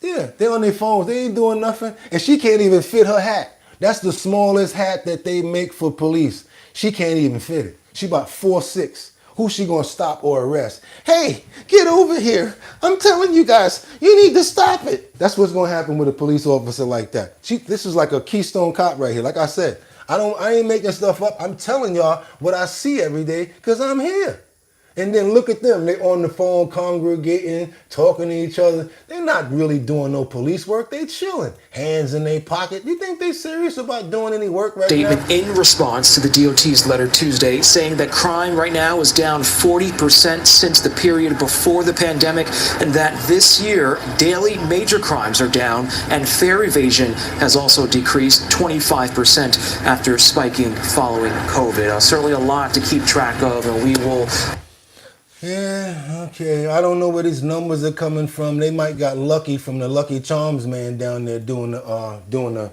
yeah, they're on their phones. They ain't doing nothing. And she can't even fit her hat. That's the smallest hat that they make for police. She can't even fit it. She about 4'6". Who's she gonna stop or arrest? Hey, get over here. I'm telling you guys, you need to stop it. That's what's gonna happen with a police officer like that. This is like a Keystone Cop right here. Like I said, I ain't making stuff up. I'm telling y'all what I see every day because I'm here. And then look at them. They on the phone congregating, talking to each other. They're not really doing no police work. They chilling. Hands in their pocket. You think they serious about doing any work right now? Statement in response to the DOT's letter Tuesday, saying that crime right now is down 40% since the period before the pandemic, and that this year, daily major crimes are down, and fare evasion has also decreased 25% after spiking following COVID. Certainly a lot to keep track of, and we will... Yeah, okay. I don't know where these numbers are coming from. They might got lucky from the Lucky Charms man down there doing the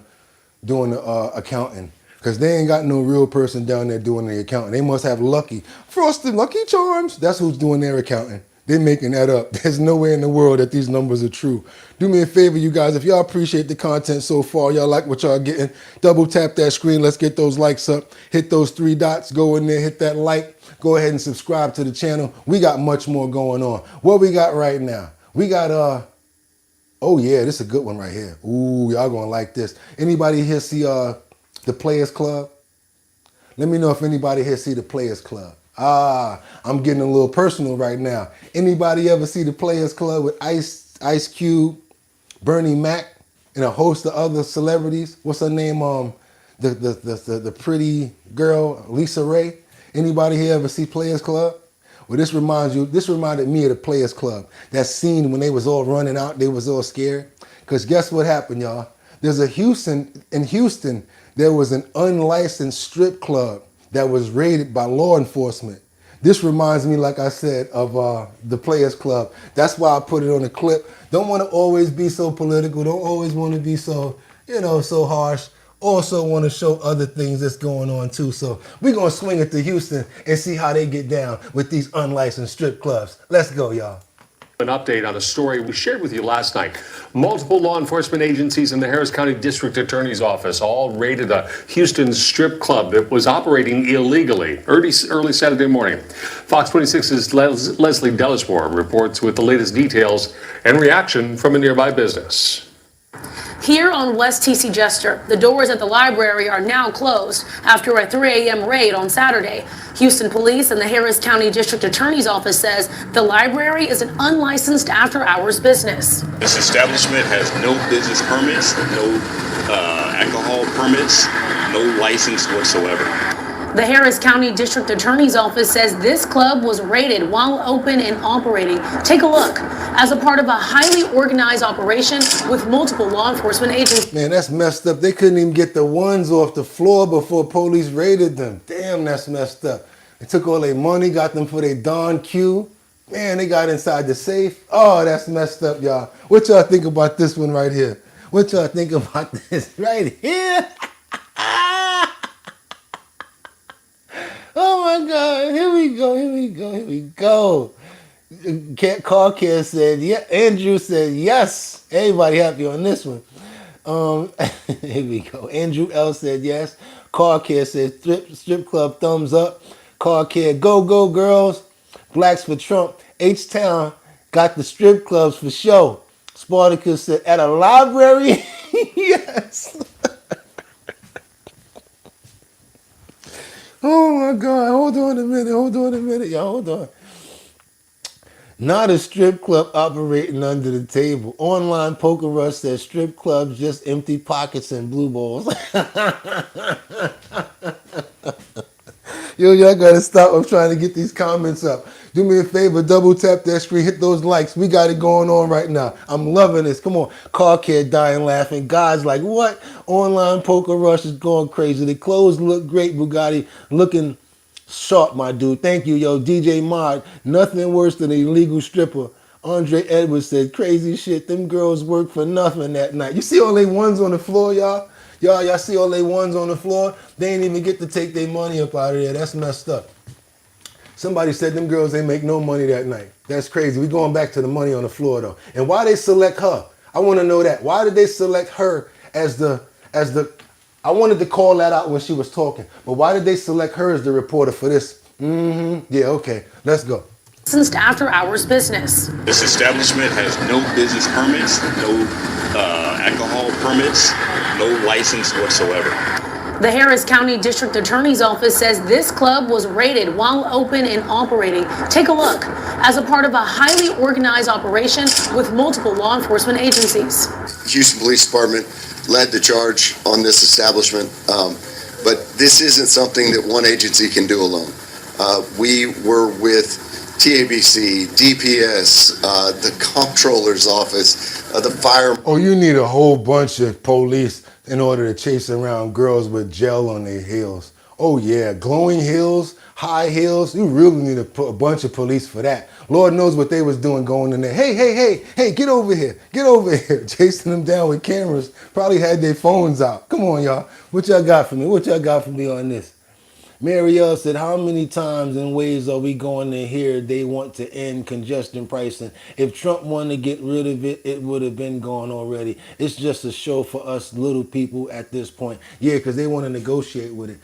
accounting. Because they ain't got no real person down there doing the accounting. They must have Lucky. Frosted Lucky Charms. That's who's doing their accounting. They're making that up. There's no way in the world that these numbers are true. Do me a favor, you guys. If y'all appreciate the content so far, y'all like what y'all getting, double tap that screen. Let's get those likes up. Hit those 3 dots. Go in there. Hit that like. Go ahead and subscribe to the channel. We got much more going on. What we got right now? We got, oh yeah, this is a good one right here. Ooh, y'all gonna like this. Anybody here see the Players Club? Let me know if anybody here see the Players Club. I'm getting a little personal right now. Anybody ever see the Players Club with Ice Cube, Bernie Mac, and a host of other celebrities? What's her name? The pretty girl, Lisa Ray. Anybody here ever see Players Club? Well, this reminded me of the Players Club. That scene when they was all running out, they was all scared. Because guess what happened, y'all? In Houston, there was an unlicensed strip club that was raided by law enforcement. This reminds me, like I said, of the Players Club. That's why I put it on the clip. Don't want to always be so political. Don't always want to be so, so harsh. Also want to show other things that's going on too. So we're going to swing it to Houston and see how they get down with these unlicensed strip clubs. Let's go, y'all. An update on a story we shared with you last night. Multiple law enforcement agencies and the Harris County District Attorney's Office all raided a Houston strip club that was operating illegally early Saturday morning. Fox 26's Leslie Delismore reports with the latest details and reaction from a nearby business. Here on West TC Jester, the doors at the library are now closed after a 3 a.m. raid on Saturday. Houston Police and the Harris County District Attorney's Office says the library is an unlicensed after-hours business. This establishment has no business permits, no alcohol permits, no license whatsoever. The Harris County District Attorney's Office says this club was raided while open and operating. Take a look. As a part of a highly organized operation with multiple law enforcement agencies. Man, that's messed up. They couldn't even get the ones off the floor before police raided them. Damn, that's messed up. They took all their money, got them for their Don Q. Man, they got inside the safe. Oh, that's messed up, y'all. What y'all think about this one right here? What y'all think about this right here? Oh my God, here we go. Car Care said, yeah. Andrew said, yes. Everybody happy on this one. Here we go. Andrew L said, yes. Car Care said, strip club, thumbs up. Car Care, go girls. Blacks for Trump. H-Town got the strip clubs for show. Spartacus said, at a library? Yes. Oh my God, hold on a minute, y'all, hold on. Not a strip club operating under the table. Online Poker Rush says strip clubs just empty pockets and blue balls. Yo, y'all gotta stop. I'm trying to get these comments up. Do me a favor, double tap that screen, hit those likes. We got it going on right now. I'm loving this. Come on. Car Care dying laughing. Guys like, what? Online Poker Rush is going crazy. The clothes look great. Bugatti looking sharp, my dude. Thank you, yo. DJ Mod. Nothing worse than an illegal stripper. Andre Edwards said, crazy shit. Them girls work for nothing that night. You see all they ones on the floor, y'all? Y'all see all they ones on the floor? They ain't even get to take their money up out of there. That's messed up. Somebody said them girls ain't make no money that night. That's crazy. We going back to the money on the floor though. And why they select her? I want to know that. Why did they select her as the I wanted to call that out when she was talking. But why did they select her as the reporter for this? Yeah, okay. Let's go. Licensed after-hours business. This establishment has no business permits, no alcohol permits, no license whatsoever. The Harris County District Attorney's Office says this club was raided while open and operating. Take a look. As a part of a highly organized operation with multiple law enforcement agencies. Houston Police Department led the charge on this establishment, but this isn't something that one agency can do alone. We were with TABC, DPS, the Comptroller's Office, the fire. Oh, you need a whole bunch of police in order to chase around girls with gel on their heels. Oh yeah, glowing heels, high heels. You really need a bunch of police for that. Lord knows what they was doing going in there. Hey, get over here. Chasing them down with cameras. Probably had their phones out. Come on, y'all. What y'all got for me? What y'all got for me on this? Marielle said, how many times and ways are we going to hear they want to end congestion pricing? If Trump wanted to get rid of it, it would have been gone already. It's just a show for us little people at this point. Yeah, because they want to negotiate with it.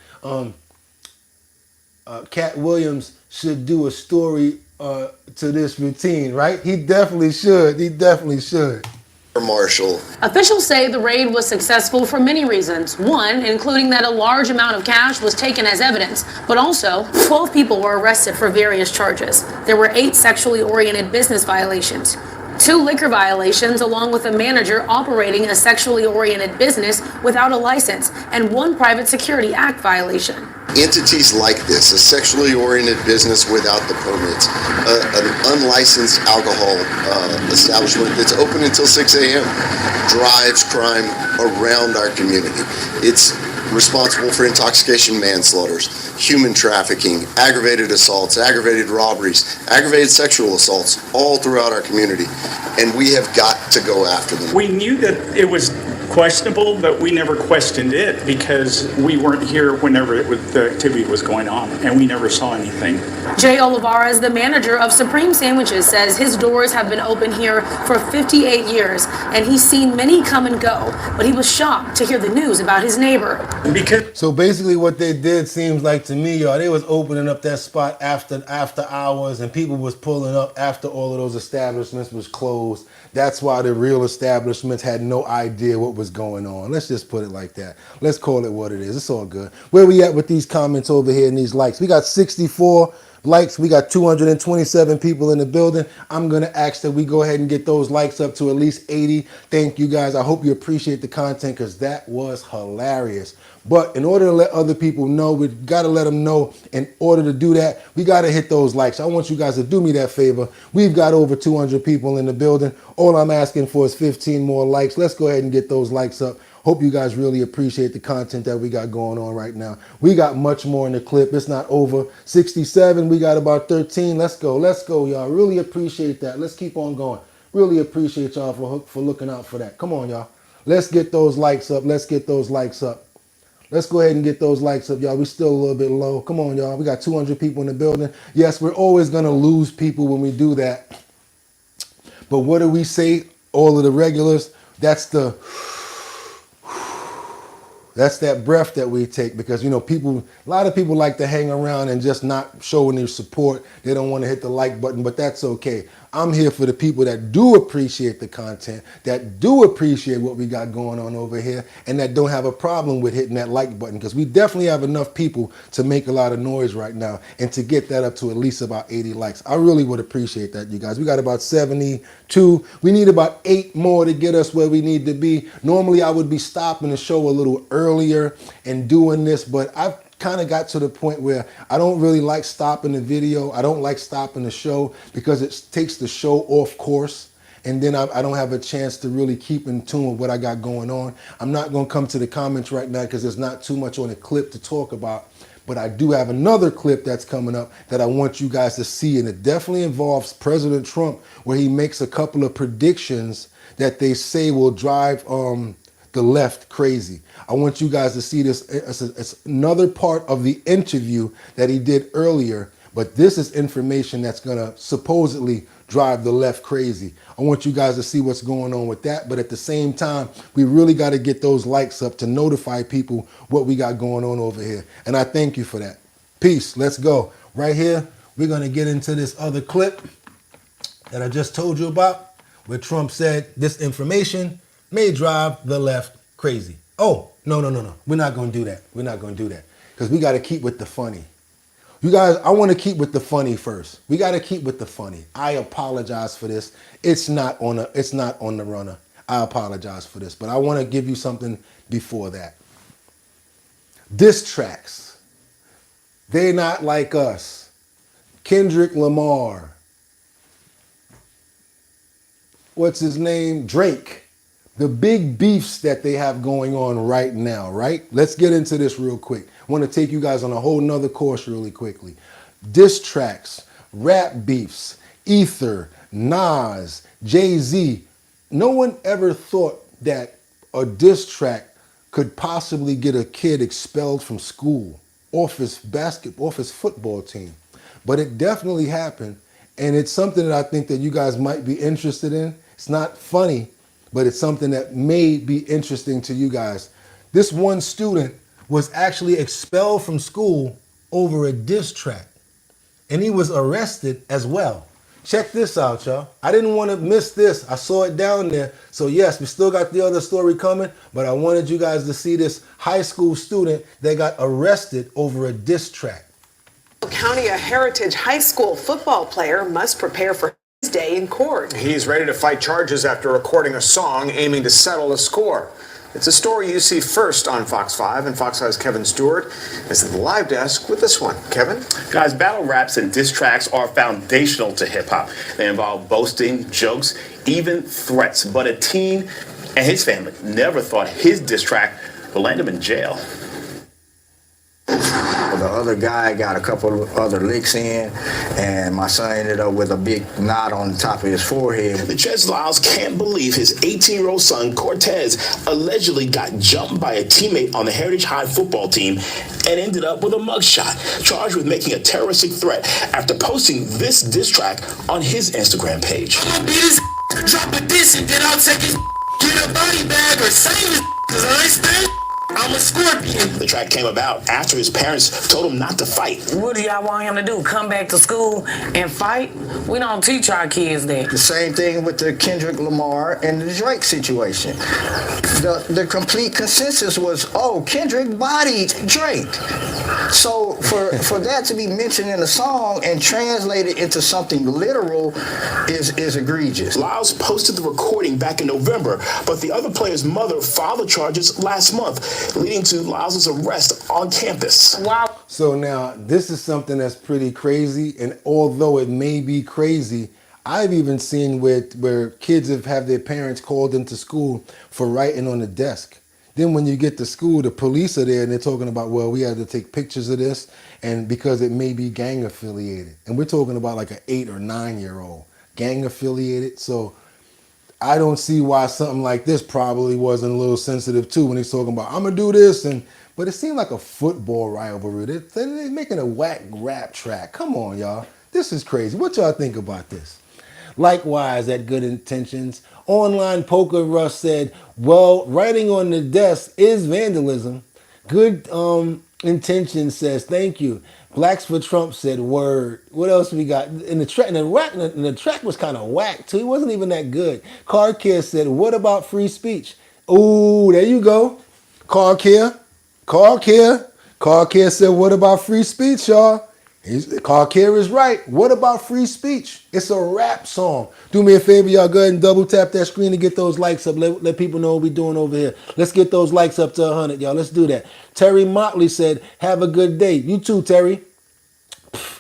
Cat Williams should do a story to this routine, right? He definitely should. Marshal. Officials say the raid was successful for many reasons. One, including that a large amount of cash was taken as evidence, but also 12 people were arrested for various charges. There were 8 sexually oriented business violations, 2 liquor violations, along with a manager operating a sexually oriented business without a license, and 1 Private Security Act violation. Entities like this, a sexually oriented business without the permits, an unlicensed alcohol establishment that's open until 6 a.m. drives crime around our community. It's responsible for intoxication manslaughters, human trafficking, aggravated assaults, aggravated robberies, aggravated sexual assaults all throughout our community. And we have got to go after them. We knew that it was questionable, but we never questioned it because we weren't here whenever the activity was going on, and we never saw anything. Jay Olivares, the manager of Supreme Sandwiches, says his doors have been open here for 58 years, and he's seen many come and go, but he was shocked to hear the news about his neighbor. So basically what they did seems like to me, y'all, they was opening up that spot after hours, and people was pulling up after all of those establishments was closed. That's why the real establishments had no idea what was going on. Let's just put it like that. Let's call it what it is. It's all good. Where we at with these comments over here and these likes? We got 64 likes. We got 227 people in the building. I'm going to ask that we go ahead and get those likes up to at least 80. Thank you guys. I hope you appreciate the content because that was hilarious. But in order to let other people know, we've got to let them know. In order to do that, we got to hit those likes. I want you guys to do me that favor. We've got over 200 people in the building. All I'm asking for is 15 more likes. Let's go ahead and get those likes up. Hope you guys really appreciate the content that we got going on right now. We got much more in the clip. It's not over. 67, we got about 13. Let's go, y'all. Really appreciate that. Let's keep on going. Really appreciate y'all for looking out for that. Come on, y'all. Let's get those likes up. Let's get those likes up. Let's go ahead and get those likes up, y'all. We still a little bit low. Come on, y'all. We got 200 people in the building. Yes, we're always going to lose people when we do that. But what do we say? All of the regulars, that's that breath that we take because, you know, a lot of people like to hang around and just not showing their support. They don't want to hit the like button, but that's okay. I'm here for the people that do appreciate the content, that do appreciate what we got going on over here, and that don't have a problem with hitting that like button because we definitely have enough people to make a lot of noise right now and to get that up to at least about 80 likes. I really would appreciate that, you guys. We got about 72. We need about 8 more to get us where we need to be. Normally, I would be stopping the show a little earlier and doing this, but I've kind of got to the point where I don't really like stopping the video. I don't like stopping the show because it takes the show off course. And then I don't have a chance to really keep in tune with what I got going on. I'm not going to come to the comments right now because there's not too much on the clip to talk about. But I do have another clip that's coming up that I want you guys to see. And it definitely involves President Trump, where he makes a couple of predictions that they say will drive the left crazy. I want you guys to see this. It's another part of the interview that he did earlier, but this is information that's gonna supposedly drive the left crazy. I want you guys to see what's going on with that, but at the same time, we really got to get those likes up to notify people what we got going on over here. And I thank you for that. Peace. Let's go. Right here, we're gonna get into this other clip that I just told you about, where Trump said this information may drive the left crazy. Oh, no. We're not going to do that. We're not going to do that because we got to keep with the funny. You guys, I want to keep with the funny first. We got to keep with the funny. I apologize for this. It's not on the runner. I apologize for this, but I want to give you something before that. Diss tracks. They're not like us. Kendrick Lamar. What's his name? Drake. The big beefs that they have going on right now, right? Let's get into this real quick. I want to take you guys on a whole nother course really quickly. Diss tracks, rap beefs, Ether, Nas, Jay-Z. No one ever thought that a diss track could possibly get a kid expelled from school, off his football team. But it definitely happened. And it's something that I think that you guys might be interested in. It's not funny, but it's something that may be interesting to you guys. This one student was actually expelled from school over a diss track, and he was arrested as well. Check this out, y'all. I didn't want to miss this. I saw it down there. So yes, we still got the other story coming, but I wanted you guys to see this high school student that got arrested over a diss track. County, a Heritage High School football player must prepare for his day in court. He's ready to fight charges after recording a song aiming to settle a score. It's a story you see first on Fox 5, and Fox 5's Kevin Stewart is at the live desk with this one. Kevin? Guys, battle raps and diss tracks are foundational to hip-hop. They involve boasting, jokes, even threats. But a teen and his family never thought his diss track would land him in jail. The other guy got a couple of other licks in, and my son ended up with a big knot on the top of his forehead. The judge Lyles can't believe his 18-year-old son, Cortez, allegedly got jumped by a teammate on the Heritage High football team and ended up with a mugshot, charged with making a terroristic threat after posting this diss track on his Instagram page. I'll beat his drop a diss, and then I'll take his get a body bag or save his cause I ain't stand. I'm a scorpion. The track came about after his parents told him not to fight. What do y'all want him to do? Come back to school and fight? We don't teach our kids that. The same thing with the Kendrick Lamar and the Drake situation. The complete consensus was, oh, Kendrick bodied Drake. So for that to be mentioned in a song and translated into something literal is egregious. Lyles posted the recording back in November, but the other player's mother filed the charges last month, leading to Lyles' arrest on campus. Wow. So now this is something that's pretty crazy, and although it may be crazy, I've even seen where kids have their parents called into school for writing on the desk. Then when you get to school, the police are there and they're talking about, well, we had to take pictures of this, and because it may be gang affiliated. And we're talking about like an 8 or 9-year-old gang affiliated. So I don't see why something like this probably wasn't a little sensitive too when he's talking about, I'm gonna do this, but it seemed like a football rivalry. They're making a whack rap track. Come on, y'all. This is crazy. What y'all think about this? Likewise, at Good Intentions, Online Poker Rush said, well, writing on the desk is vandalism. Good Intentions says, thank you. Blacks for Trump said, word. What else we got? And the track was kind of whack, too. It wasn't even that good. Car Care said, what about free speech? Ooh, there you go. Car Care said, what about free speech, y'all? Car Care is right. What about free speech? It's a rap song. Do me a favor, y'all. Go ahead and double tap that screen to get those likes up. Let people know what we're doing over here. Let's get those likes up to 100, y'all. Let's do that. Terry Motley said, have a good day. You too, Terry.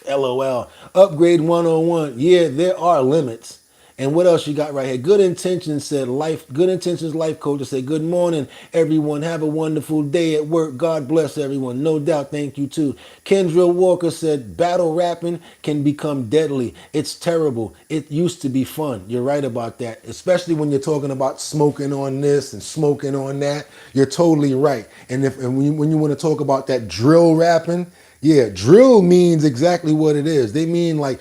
LOL. Upgrade 101. Yeah, there are limits. And what else you got right here? Good Intentions said, Good Intentions life coach said, good morning, everyone. Have a wonderful day at work. God bless everyone. No doubt. Thank you too. Kendra Walker said, battle rapping can become deadly. It's terrible. It used to be fun. You're right about that. Especially when you're talking about smoking on this and smoking on that. You're totally right. And when you want to talk about that drill rapping, yeah, drill means exactly what it is. They mean like,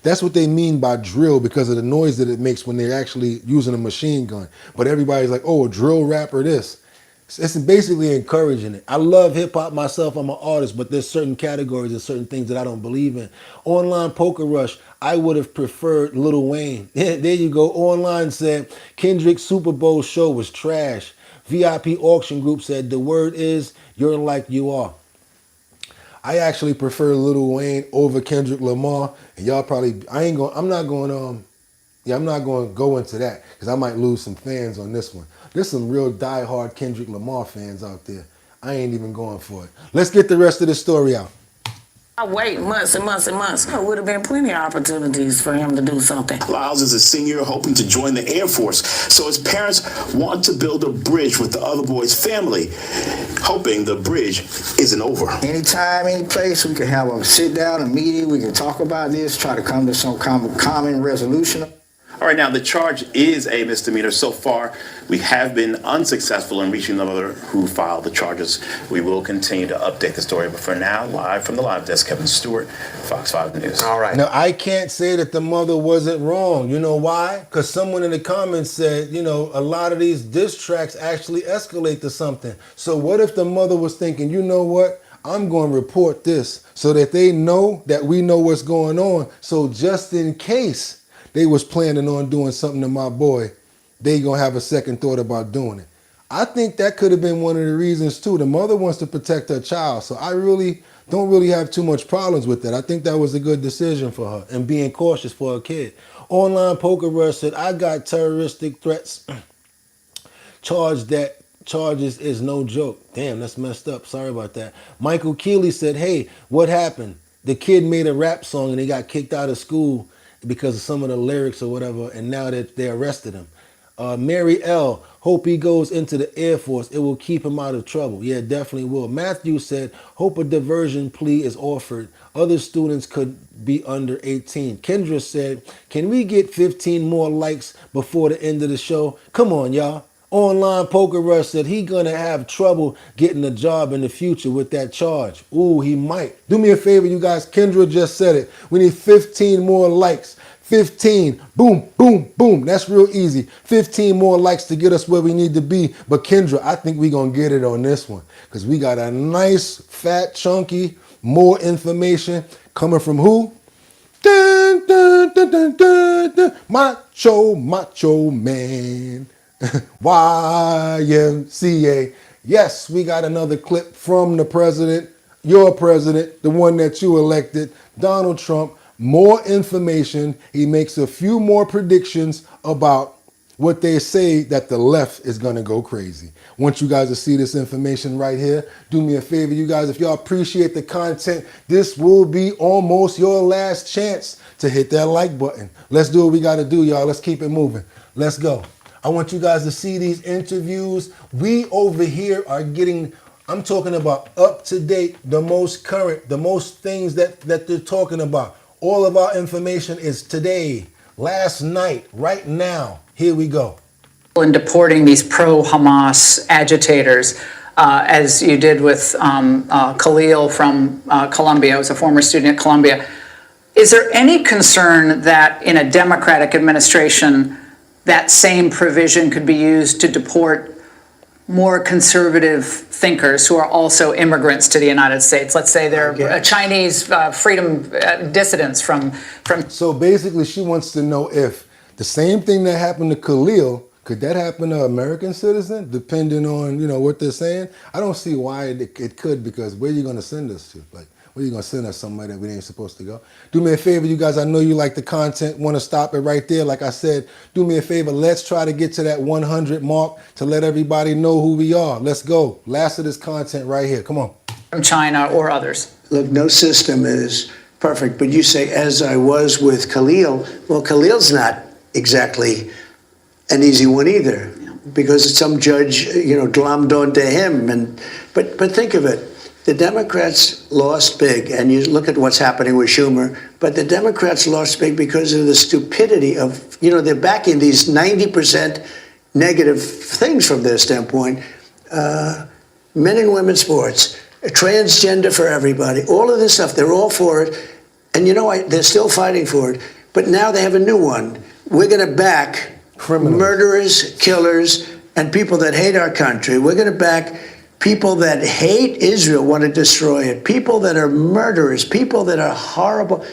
that's what they mean by drill because of the noise that it makes when they're actually using a machine gun. But everybody's like, oh, a drill rapper this. It's basically encouraging it. I love hip hop myself. I'm an artist, but there's certain categories and certain things that I don't believe in. Online Poker Rush, I would have preferred Lil Wayne. There you go. Online said, Kendrick's Super Bowl show was trash. VIP Auction Group said, the word is, you're like you are. I actually prefer Lil Wayne over Kendrick Lamar, and y'all probably, I'm not going to go into that because I might lose some fans on this one. There's some real diehard Kendrick Lamar fans out there. I ain't even going for it. Let's get the rest of the story out. I wait months and months and months. There would have been plenty of opportunities for him to do something. Lyles is a senior hoping to join the Air Force, so his parents want to build a bridge with the other boy's family, hoping the bridge isn't over. Anytime, any place, we can have a sit down, a meeting, we can talk about this, try to come to some common resolution. All right, now the charge is a misdemeanor. So far, we have been unsuccessful in reaching the mother who filed the charges. We will continue to update the story, but for now, live from the live desk, Kevin Stewart, Fox 5 News. All right. Now, I can't say that the mother wasn't wrong. You know why? Because someone in the comments said, a lot of these diss tracks actually escalate to something. So what if the mother was thinking, you know what? I'm going to report this so that they know that we know what's going on. So just in case they was planning on doing something to my boy, they gonna have a second thought about doing it. I think that could have been one of the reasons too. The mother wants to protect her child, so I don't really have too much problems with that. I think that was a good decision for her and being cautious for her kid. Online Poker Rush said, I got terroristic threats. Charges is no joke. Damn, that's messed up. Sorry about that. Michael Keeley said, hey, what happened? The kid made a rap song and he got kicked out of school because of some of the lyrics or whatever, and now that they arrested him. Mary L, hope he goes into the Air Force. It will keep him out of trouble. Yeah, definitely will. Matthew said, hope a diversion plea is offered. Other students could be under 18. Kendra said, can we get 15 more likes before the end of the show? Come on, y'all. Online Poker Rush said he gonna have trouble getting a job in the future with that charge. Ooh, he might. Do me a favor, you guys. Kendra just said it. We need 15 more likes. 15. Boom, boom, boom. That's real easy. 15 more likes to get us where we need to be. But Kendra, I think we're going to get it on this one. Because we got a nice, fat, chunky, more information coming from who? Dun, dun, dun, dun, dun, dun. Macho Man. YMCA. Yes, we got another clip from the president, your president, the one that you elected, Donald Trump. More information. He makes a few more predictions about what they say that the left is going to go crazy. Want you guys to see this information right here. Do me a favor, you guys. If y'all appreciate the content, this will be almost your last chance to hit that like button. Let's do what we got to do, y'all. Let's keep it moving. Let's go. I want you guys to see these interviews. We over here are getting, I'm talking about up to date, the most current, the most things that they're talking about. All of our information is today, last night, right now. Here we go. In deporting these pro-Hamas agitators, as you did with Khalil from Columbia, who was a former student at Columbia, is there any concern that in a Democratic administration, that same provision could be used to deport more conservative thinkers who are also immigrants to the United States? Let's say they're Chinese freedom dissidents from. So basically, she wants to know if the same thing that happened to Khalil, could that happen to an American citizen, depending on what they're saying? I don't see why it could, because where are you going to send us to? Like, where are you going to send us somewhere that we ain't supposed to go? Do me a favor, you guys. I know you like the content. Want to stop it right there. Like I said, do me a favor. Let's try to get to that 100 mark to let everybody know who we are. Let's go. Last of this content right here. Come on. From China or others. Look, no system is perfect, but you say, as I was with Khalil, well, Khalil's not exactly an easy one either, because some judge, glommed onto him. But think of it. The Democrats lost big, and you look at what's happening with Schumer, but the Democrats lost big because of the stupidity of, they're backing these 90% negative things from their standpoint. Men and women's sports, transgender for everybody, all of this stuff, they're all for it. And they're still fighting for it. But now they have a new one. We're going to back criminals, murderers, killers, and people that hate our country. We're going to back people that hate Israel, want to destroy it, people that are murderers, people that are horrible.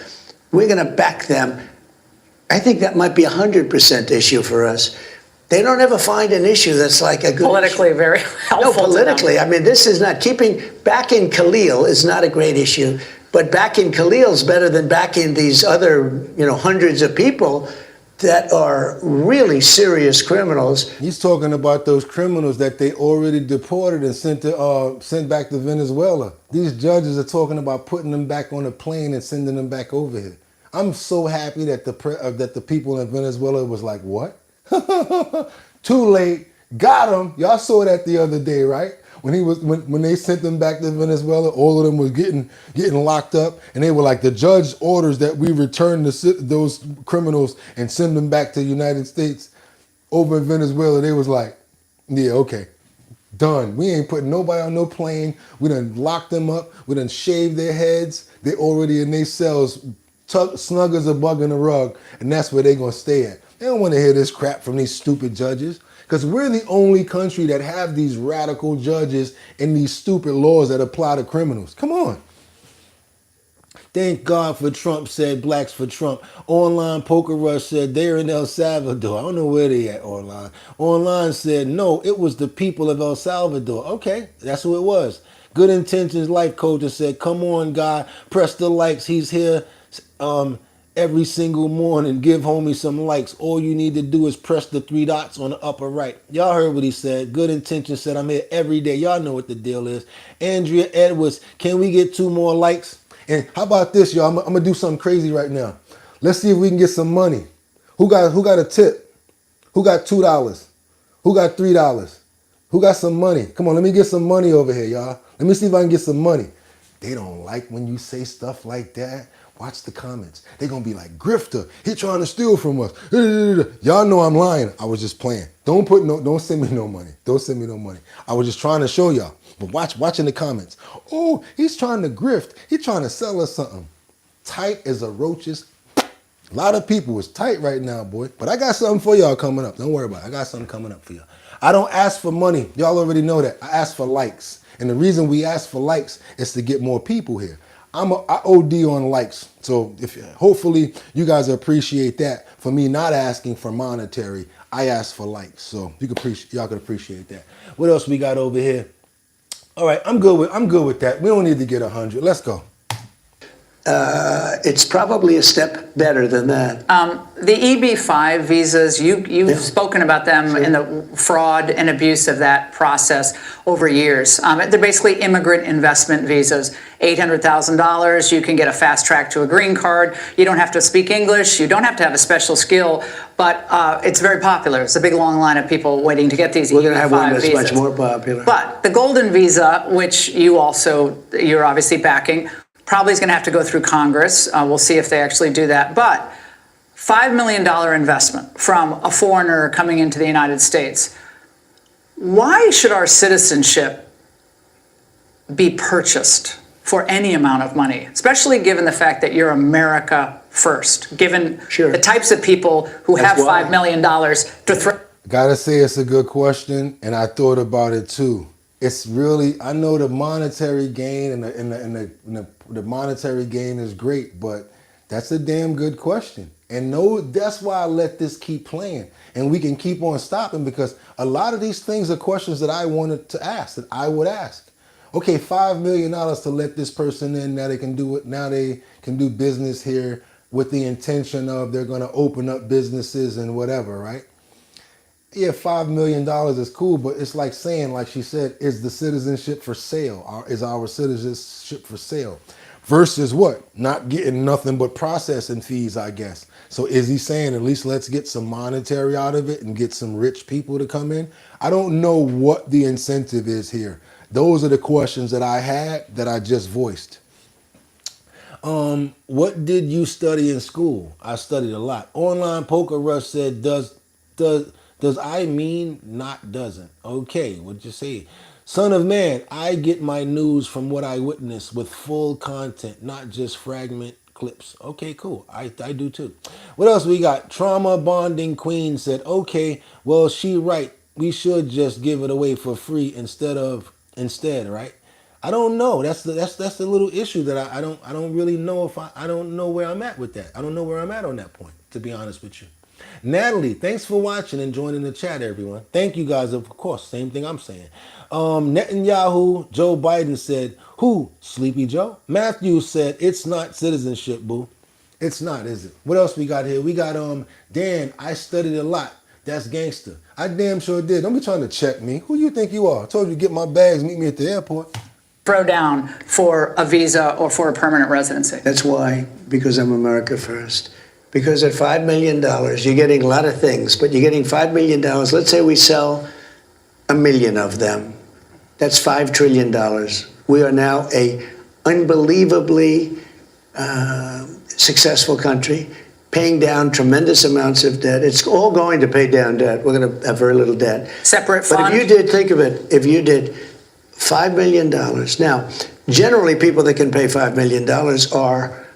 We're going to back them. I think that might be 100% issue for us. They don't ever find an issue that's like a good politically issue. Very helpful. No, politically. I mean, this is not backing Khalil is not a great issue, but backing Khalil's better than backing these other, hundreds of people that are really serious criminals. He's talking about those criminals that they already deported and sent back to Venezuela. These judges are talking about putting them back on a plane and sending them back over here. I'm so happy that the people in Venezuela was like, what? Too late. Got him. Y'all saw that the other day, right? When they sent them back to Venezuela, all of them was getting locked up, and they were like, the judge orders that we return those criminals and send them back to the United States. Over in Venezuela, they was like, yeah, okay, done. We ain't putting nobody on no plane. We done locked them up. We done shaved their heads. They already in their cells, snug as a bug in a rug, and that's where they gonna stay at. They don't want to hear this crap from these stupid judges. Because we're the only country that have these radical judges and these stupid laws that apply to criminals. Come on. Thank God for Trump, said Blacks for Trump. Online Poker Rush said they're in El Salvador. I don't know where they at, Online. Online said, no, it was the people of El Salvador. Okay, that's who it was. Good Intentions Life Coach said, come on, guy, press the likes. He's here every single morning. Give homie some likes. All you need to do is press the 3 dots on the upper right. Y'all heard what he said. Good Intention said, I'm here every day. Y'all know what the deal is. Andrea Edwards, can we get 2 more likes? And how about this, y'all? I'm gonna do something crazy right now. Let's see if we can get some money. Who got a tip? Who got $2? Who got $3? Who got some money? Come on, let me get some money over here, y'all. Let me see if I can get some money. They don't like when you say stuff like that. Watch the comments. They're going to be like, grifter, he trying to steal from us. Y'all know I'm lying. I was just playing. Don't send me no money. Don't send me no money. I was just trying to show y'all. But watch in the comments. Oh, he's trying to grift. He's trying to sell us something. Tight as a roach's. A lot of people is tight right now, boy. But I got something for y'all coming up. Don't worry about it. I got something coming up for y'all. I don't ask for money. Y'all already know that. I ask for likes. And the reason we ask for likes is to get more people here. I OD on likes. So hopefully you guys appreciate that. For me not asking for monetary, I ask for likes. So y'all can appreciate that. What else we got over here? All right, I'm good with that. We don't need to get 100. Let's go. It's probably a step better than that. The EB-5 visas, you've spoken about them and the fraud and abuse of that process over years. They're basically immigrant investment visas. $800,000, you can get a fast track to a green card. You don't have to speak English. You don't have to have a special skill, but it's very popular. It's a big long line of people waiting to get these EB-5 visas. We're going to have one that's much more popular. But the golden visa, which you're obviously backing, probably is going to have to go through Congress. We'll see if they actually do that. But $5 million investment from a foreigner coming into the United States. Why should our citizenship be purchased for any amount of money, especially given the fact that you're America first, given the types of people who have $5 million to throw? Gotta say it's a good question, and I thought about it too. It's really, I know the monetary gain and the monetary gain is great, but that's a damn good question. And that's why I let this keep playing. And we can keep on stopping because a lot of these things are questions that I wanted to ask, that I would ask. Okay, $5 million to let this person in, now they can do it, now they can do business here with the intention of they're gonna open up businesses and whatever, right? Yeah, $5 million is cool, but it's like saying, like she said, is the citizenship for sale? Is our citizenship for sale? Versus what? Not getting nothing but processing fees, I guess. So is he saying at least let's get some monetary out of it and get some rich people to come in? I don't know what the incentive is here. Those are the questions that I had that I just voiced. What did you study in school? I studied a lot. Online Poker Rush said, does I mean not doesn't? Okay, what'd you say? Son of Man, I get my news from what I witness with full content, not just fragment clips. Okay, cool. I do too. What else we got? Trauma Bonding Queen said, okay, well, she right. We should just give it away for free instead, right? I don't know. That's the little issue that I don't really know if I don't know where I'm at with that. I don't know where I'm at on that point, to be honest with you. Natalie, thanks for watching and joining the chat, everyone. Thank you guys, of course. Same thing I'm saying. Netanyahu, Joe Biden said, who? Sleepy Joe? Matthew said, it's not citizenship, boo. It's not, is it? What else we got here? We got, Dan, I studied a lot. That's gangster. I damn sure did. Don't be trying to check me. Who you think you are? I told you to get my bags, meet me at the airport. Throw down for a visa or for a permanent residency. That's why, because I'm America first. Because at $5 million, you're getting a lot of things, but you're getting $5 million. Let's say we sell 1 million of them. That's $5 trillion. We are now a unbelievably successful country, paying down tremendous amounts of debt. It's all going to pay down debt. We're going to have very little debt. Separate fund. But if you did, think of it, if you did $5 million. Now, generally people that can pay $5 million are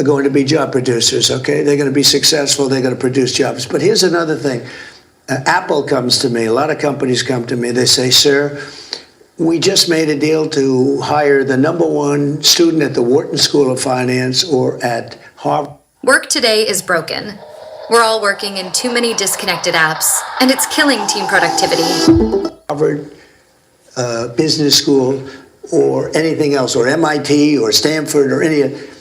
going to be job producers, okay? They're going to be successful. They're going to produce jobs. But here's another thing. Apple comes to me. A lot of companies come to me. They say, sir, we just made a deal to hire the #1 student at the Wharton School of Finance or at Harvard. Work today is broken. We're all working in too many disconnected apps, and it's killing team productivity. Harvard Business School or anything else, or MIT or Stanford or any of.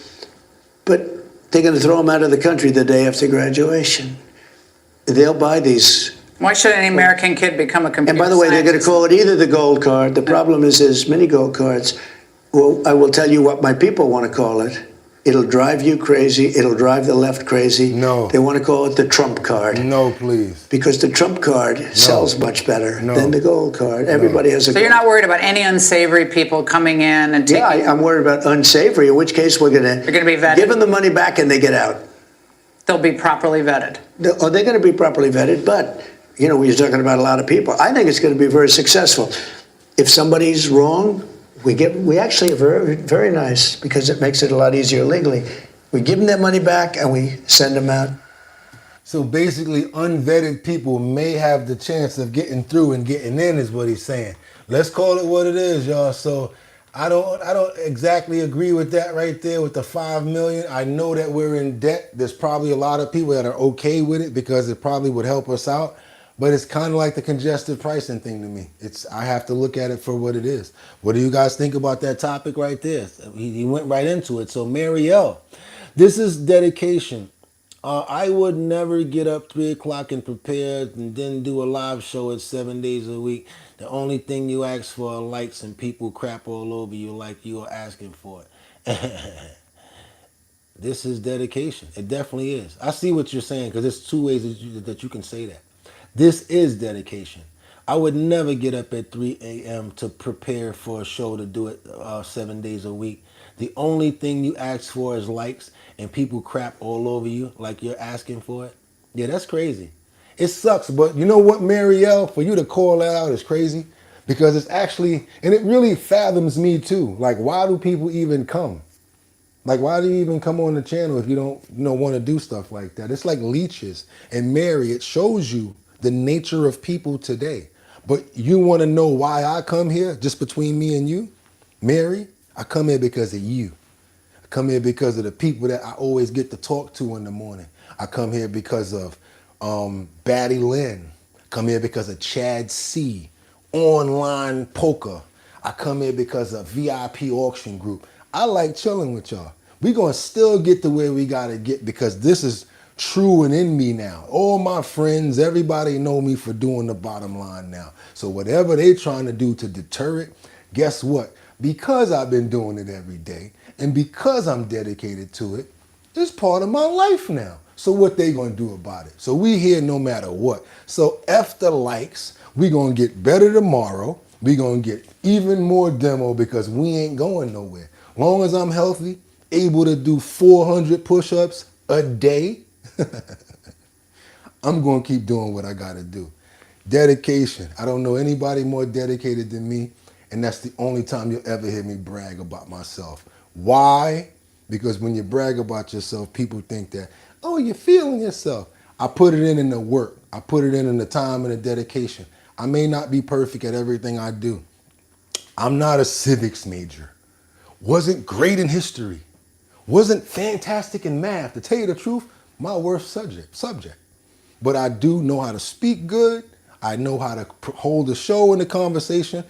But they're going to throw them out of the country the day after graduation. They'll buy these. Why should any American kid become a computer And by the way, they're going to scientist? call it either the gold card. The problem is there's many gold cards. Well, I will tell you what my people want to call it. It'll drive you crazy. It'll drive the left crazy. No. They want to call it the Trump card. No, please. Because the Trump card sells much better than the gold card. Everybody has a So you're not worried about any unsavory people coming in and taking... Yeah, I'm worried about unsavory, in which case we're going They're going to be vetted? give them the money back and they get out. They'll be properly vetted. They're going to be properly vetted, but, you know, we're talking about a lot of people. I think it's going to be very successful. If somebody's wrong, we actually are very, very nice because it makes it a lot easier legally. We give them their money back and we send them out. So basically, unvetted people may have the chance of getting through and getting in, is what he's saying. Let's call it what it is, y'all. So I don't exactly agree with that right there with the $5 million. I know that we're in debt. There's probably a lot of people that are okay with it because it probably would help us out. But it's kind of like the congestive pricing thing to me. I have to look at it for what it is. What do you guys think about that topic right there? He went right into it. So Marielle, this is dedication. I would never get up 3 o'clock and prepare and then do a live show at 7 days a week. The only thing you ask for are likes and people crap all over you like you are asking for it. This is dedication. It definitely is. I see what you're saying because there's two ways that you can say that. This is dedication. I would never get up at 3 a.m. to prepare for a show to do it 7 days a week. The only thing you ask for is likes and people crap all over you like you're asking for it. Yeah, that's crazy. It sucks, but you know what, Marielle, for you to call that out is crazy because it's actually, and it really fathoms me too. Like, why do people even come? Like, why do you even come on the channel if you don't want to do stuff like that? It's like leeches. And Mary, it shows you the nature of people today. But you want to know why I come here, just between me and you? Mary, I come here because of you. I come here because of the people that I always get to talk to in the morning. I come here because of Batty Lynn. I come here because of Chad C. Online Poker. I come here because of VIP Auction Group. I like chilling with y'all. We're going to still get to where we got to get because this is true and in me now. All my friends, everybody know me for doing the bottom line now. So whatever they trying to do to deter it, guess what? Because I've been doing it every day and because I'm dedicated to it, it's part of my life now. So what they going to do about it? So we here no matter what. So F the likes. We going to get better tomorrow. We going to get even more demo because we ain't going nowhere. Long as I'm healthy, able to do 400 push-ups a day, I'm going to keep doing what I got to do. Dedication. I don't know anybody more dedicated than me, and that's the only time you'll ever hear me brag about myself. Why? Because when you brag about yourself, people think that, oh, you're feeling yourself. I put it in the work. I put it in the time and the dedication. I may not be perfect at everything I do. I'm not a civics major. Wasn't great in history. Wasn't fantastic in math. To tell you the truth, my worst subject. But I do know how to speak good. I know how to hold a show in the conversation.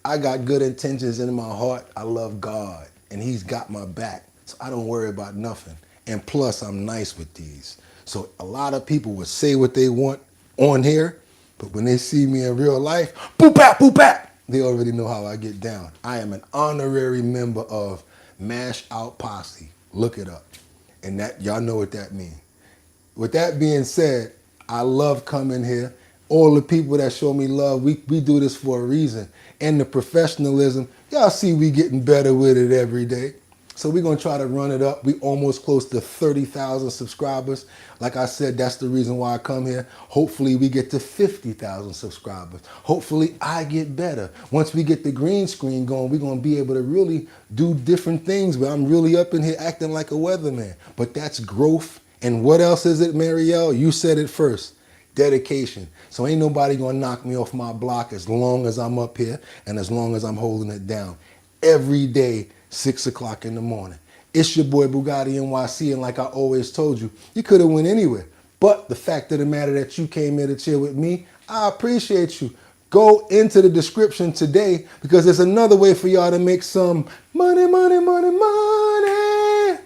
I got good intentions in my heart. I love God, and he's got my back. So I don't worry about nothing. And plus, I'm nice with these. So a lot of people would say what they want on here, but when they see me in real life, boop bap, boop bap. They already know how I get down. I am an honorary member of Mash Out Posse. Look it up. And that y'all know what that means. With that being said, I love coming here. All the people that show me love, we do this for a reason. And the professionalism, y'all see we getting better with it every day. So we're going to try to run it up. We almost close to 30,000 subscribers. Like I said, that's the reason why I come here. Hopefully we get to 50,000 subscribers. Hopefully I get better. Once we get the green screen going, we're going to be able to really do different things where I'm really up in here acting like a weatherman. But that's growth. And what else is it, Marielle? You said it first. Dedication. So ain't nobody going to knock me off my block as long as I'm up here and as long as I'm holding it down. Every day, 6 o'clock in the morning. It's your boy BOOGOTTINYC, and like I always told you, you could have went anywhere. But the fact of the matter that you came here to chill with me, I appreciate you. Go into the description today because there's another way for y'all to make some money, money, money, money, money.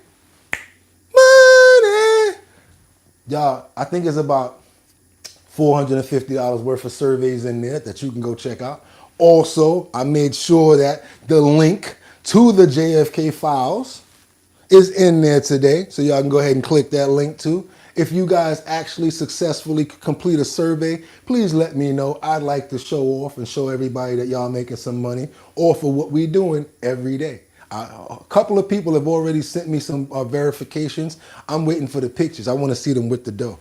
Y'all, I think it's about $450 worth of surveys in there that you can go check out. Also, I made sure that the link to the JFK Files is in there today, so y'all can go ahead and click that link too. If you guys actually successfully complete a survey, please let me know. I'd like to show off and show everybody that y'all making some money off of what we're doing every day. A couple of people have already sent me some verifications. I'm waiting for the pictures. I want to see them with the dough.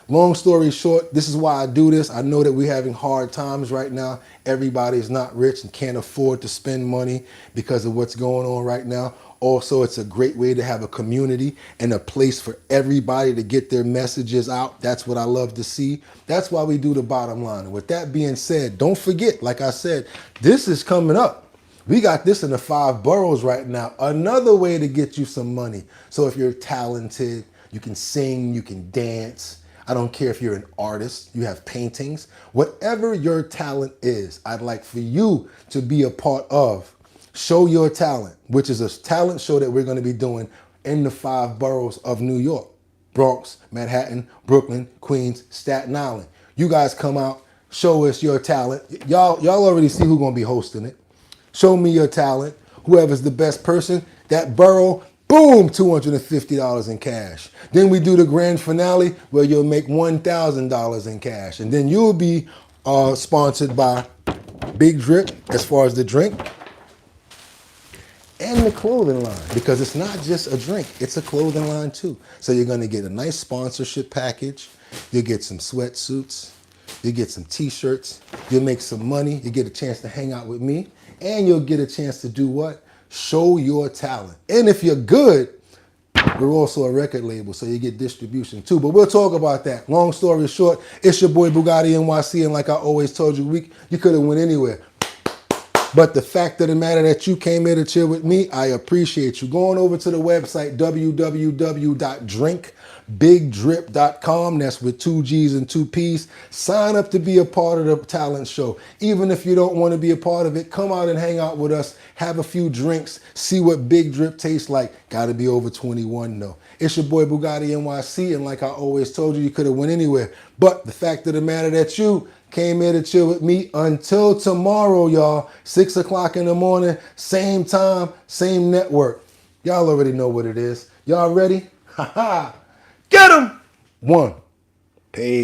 Long story short, this is why I do this. I know that we're having hard times right now. Everybody's not rich and can't afford to spend money because of what's going on right now. Also, it's a great way to have a community and a place for everybody to get their messages out. That's what I love to see. That's why we do the bottom line. And with that being said, don't forget, like I said, this is coming up. We got this in the 5 boroughs right now. Another way to get you some money. So if you're talented, you can sing, you can dance. I don't care if you're an artist, you have paintings. Whatever your talent is, I'd like for you to be a part of Show Your Talent, which is a talent show that we're going to be doing in the 5 boroughs of New York. Bronx, Manhattan, Brooklyn, Queens, Staten Island. You guys come out, show us your talent. Y'all already see who's going to be hosting it. Show me your talent. Whoever's the best person, that borough, boom, $250 in cash. Then we do the grand finale where you'll make $1,000 in cash. And then you'll be sponsored by Big Drip as far as the drink and the clothing line, because it's not just a drink, it's a clothing line too. So you're gonna get a nice sponsorship package. You'll get some sweatsuits. You get some t-shirts. You'll make some money. You get a chance to hang out with me. And you'll get a chance to do what? Show your talent. And if you're good, we're also a record label, so you get distribution too. But we'll talk about that. Long story short, it's your boy BOOGOTTINYC, and like I always told you, you could have went anywhere. But the fact of the matter that you came here to chill with me, I appreciate you. Going over to the website, www.drinkbigdrip.com. That's with 2 G's and 2 P's. Sign up to be a part of the talent show. Even if you don't want to be a part of it, come out and hang out with us. Have a few drinks. See what Big Drip tastes like. Got to be over 21 though. It's your boy BOOGOTTINYC, and like I always told you could have went anywhere. But the fact of the matter that you came here to chill with me until tomorrow, y'all. 6 o'clock in the morning, same time, same network. Y'all already know what it is. Y'all ready? Ha ha. Get 'em! 1. Peace.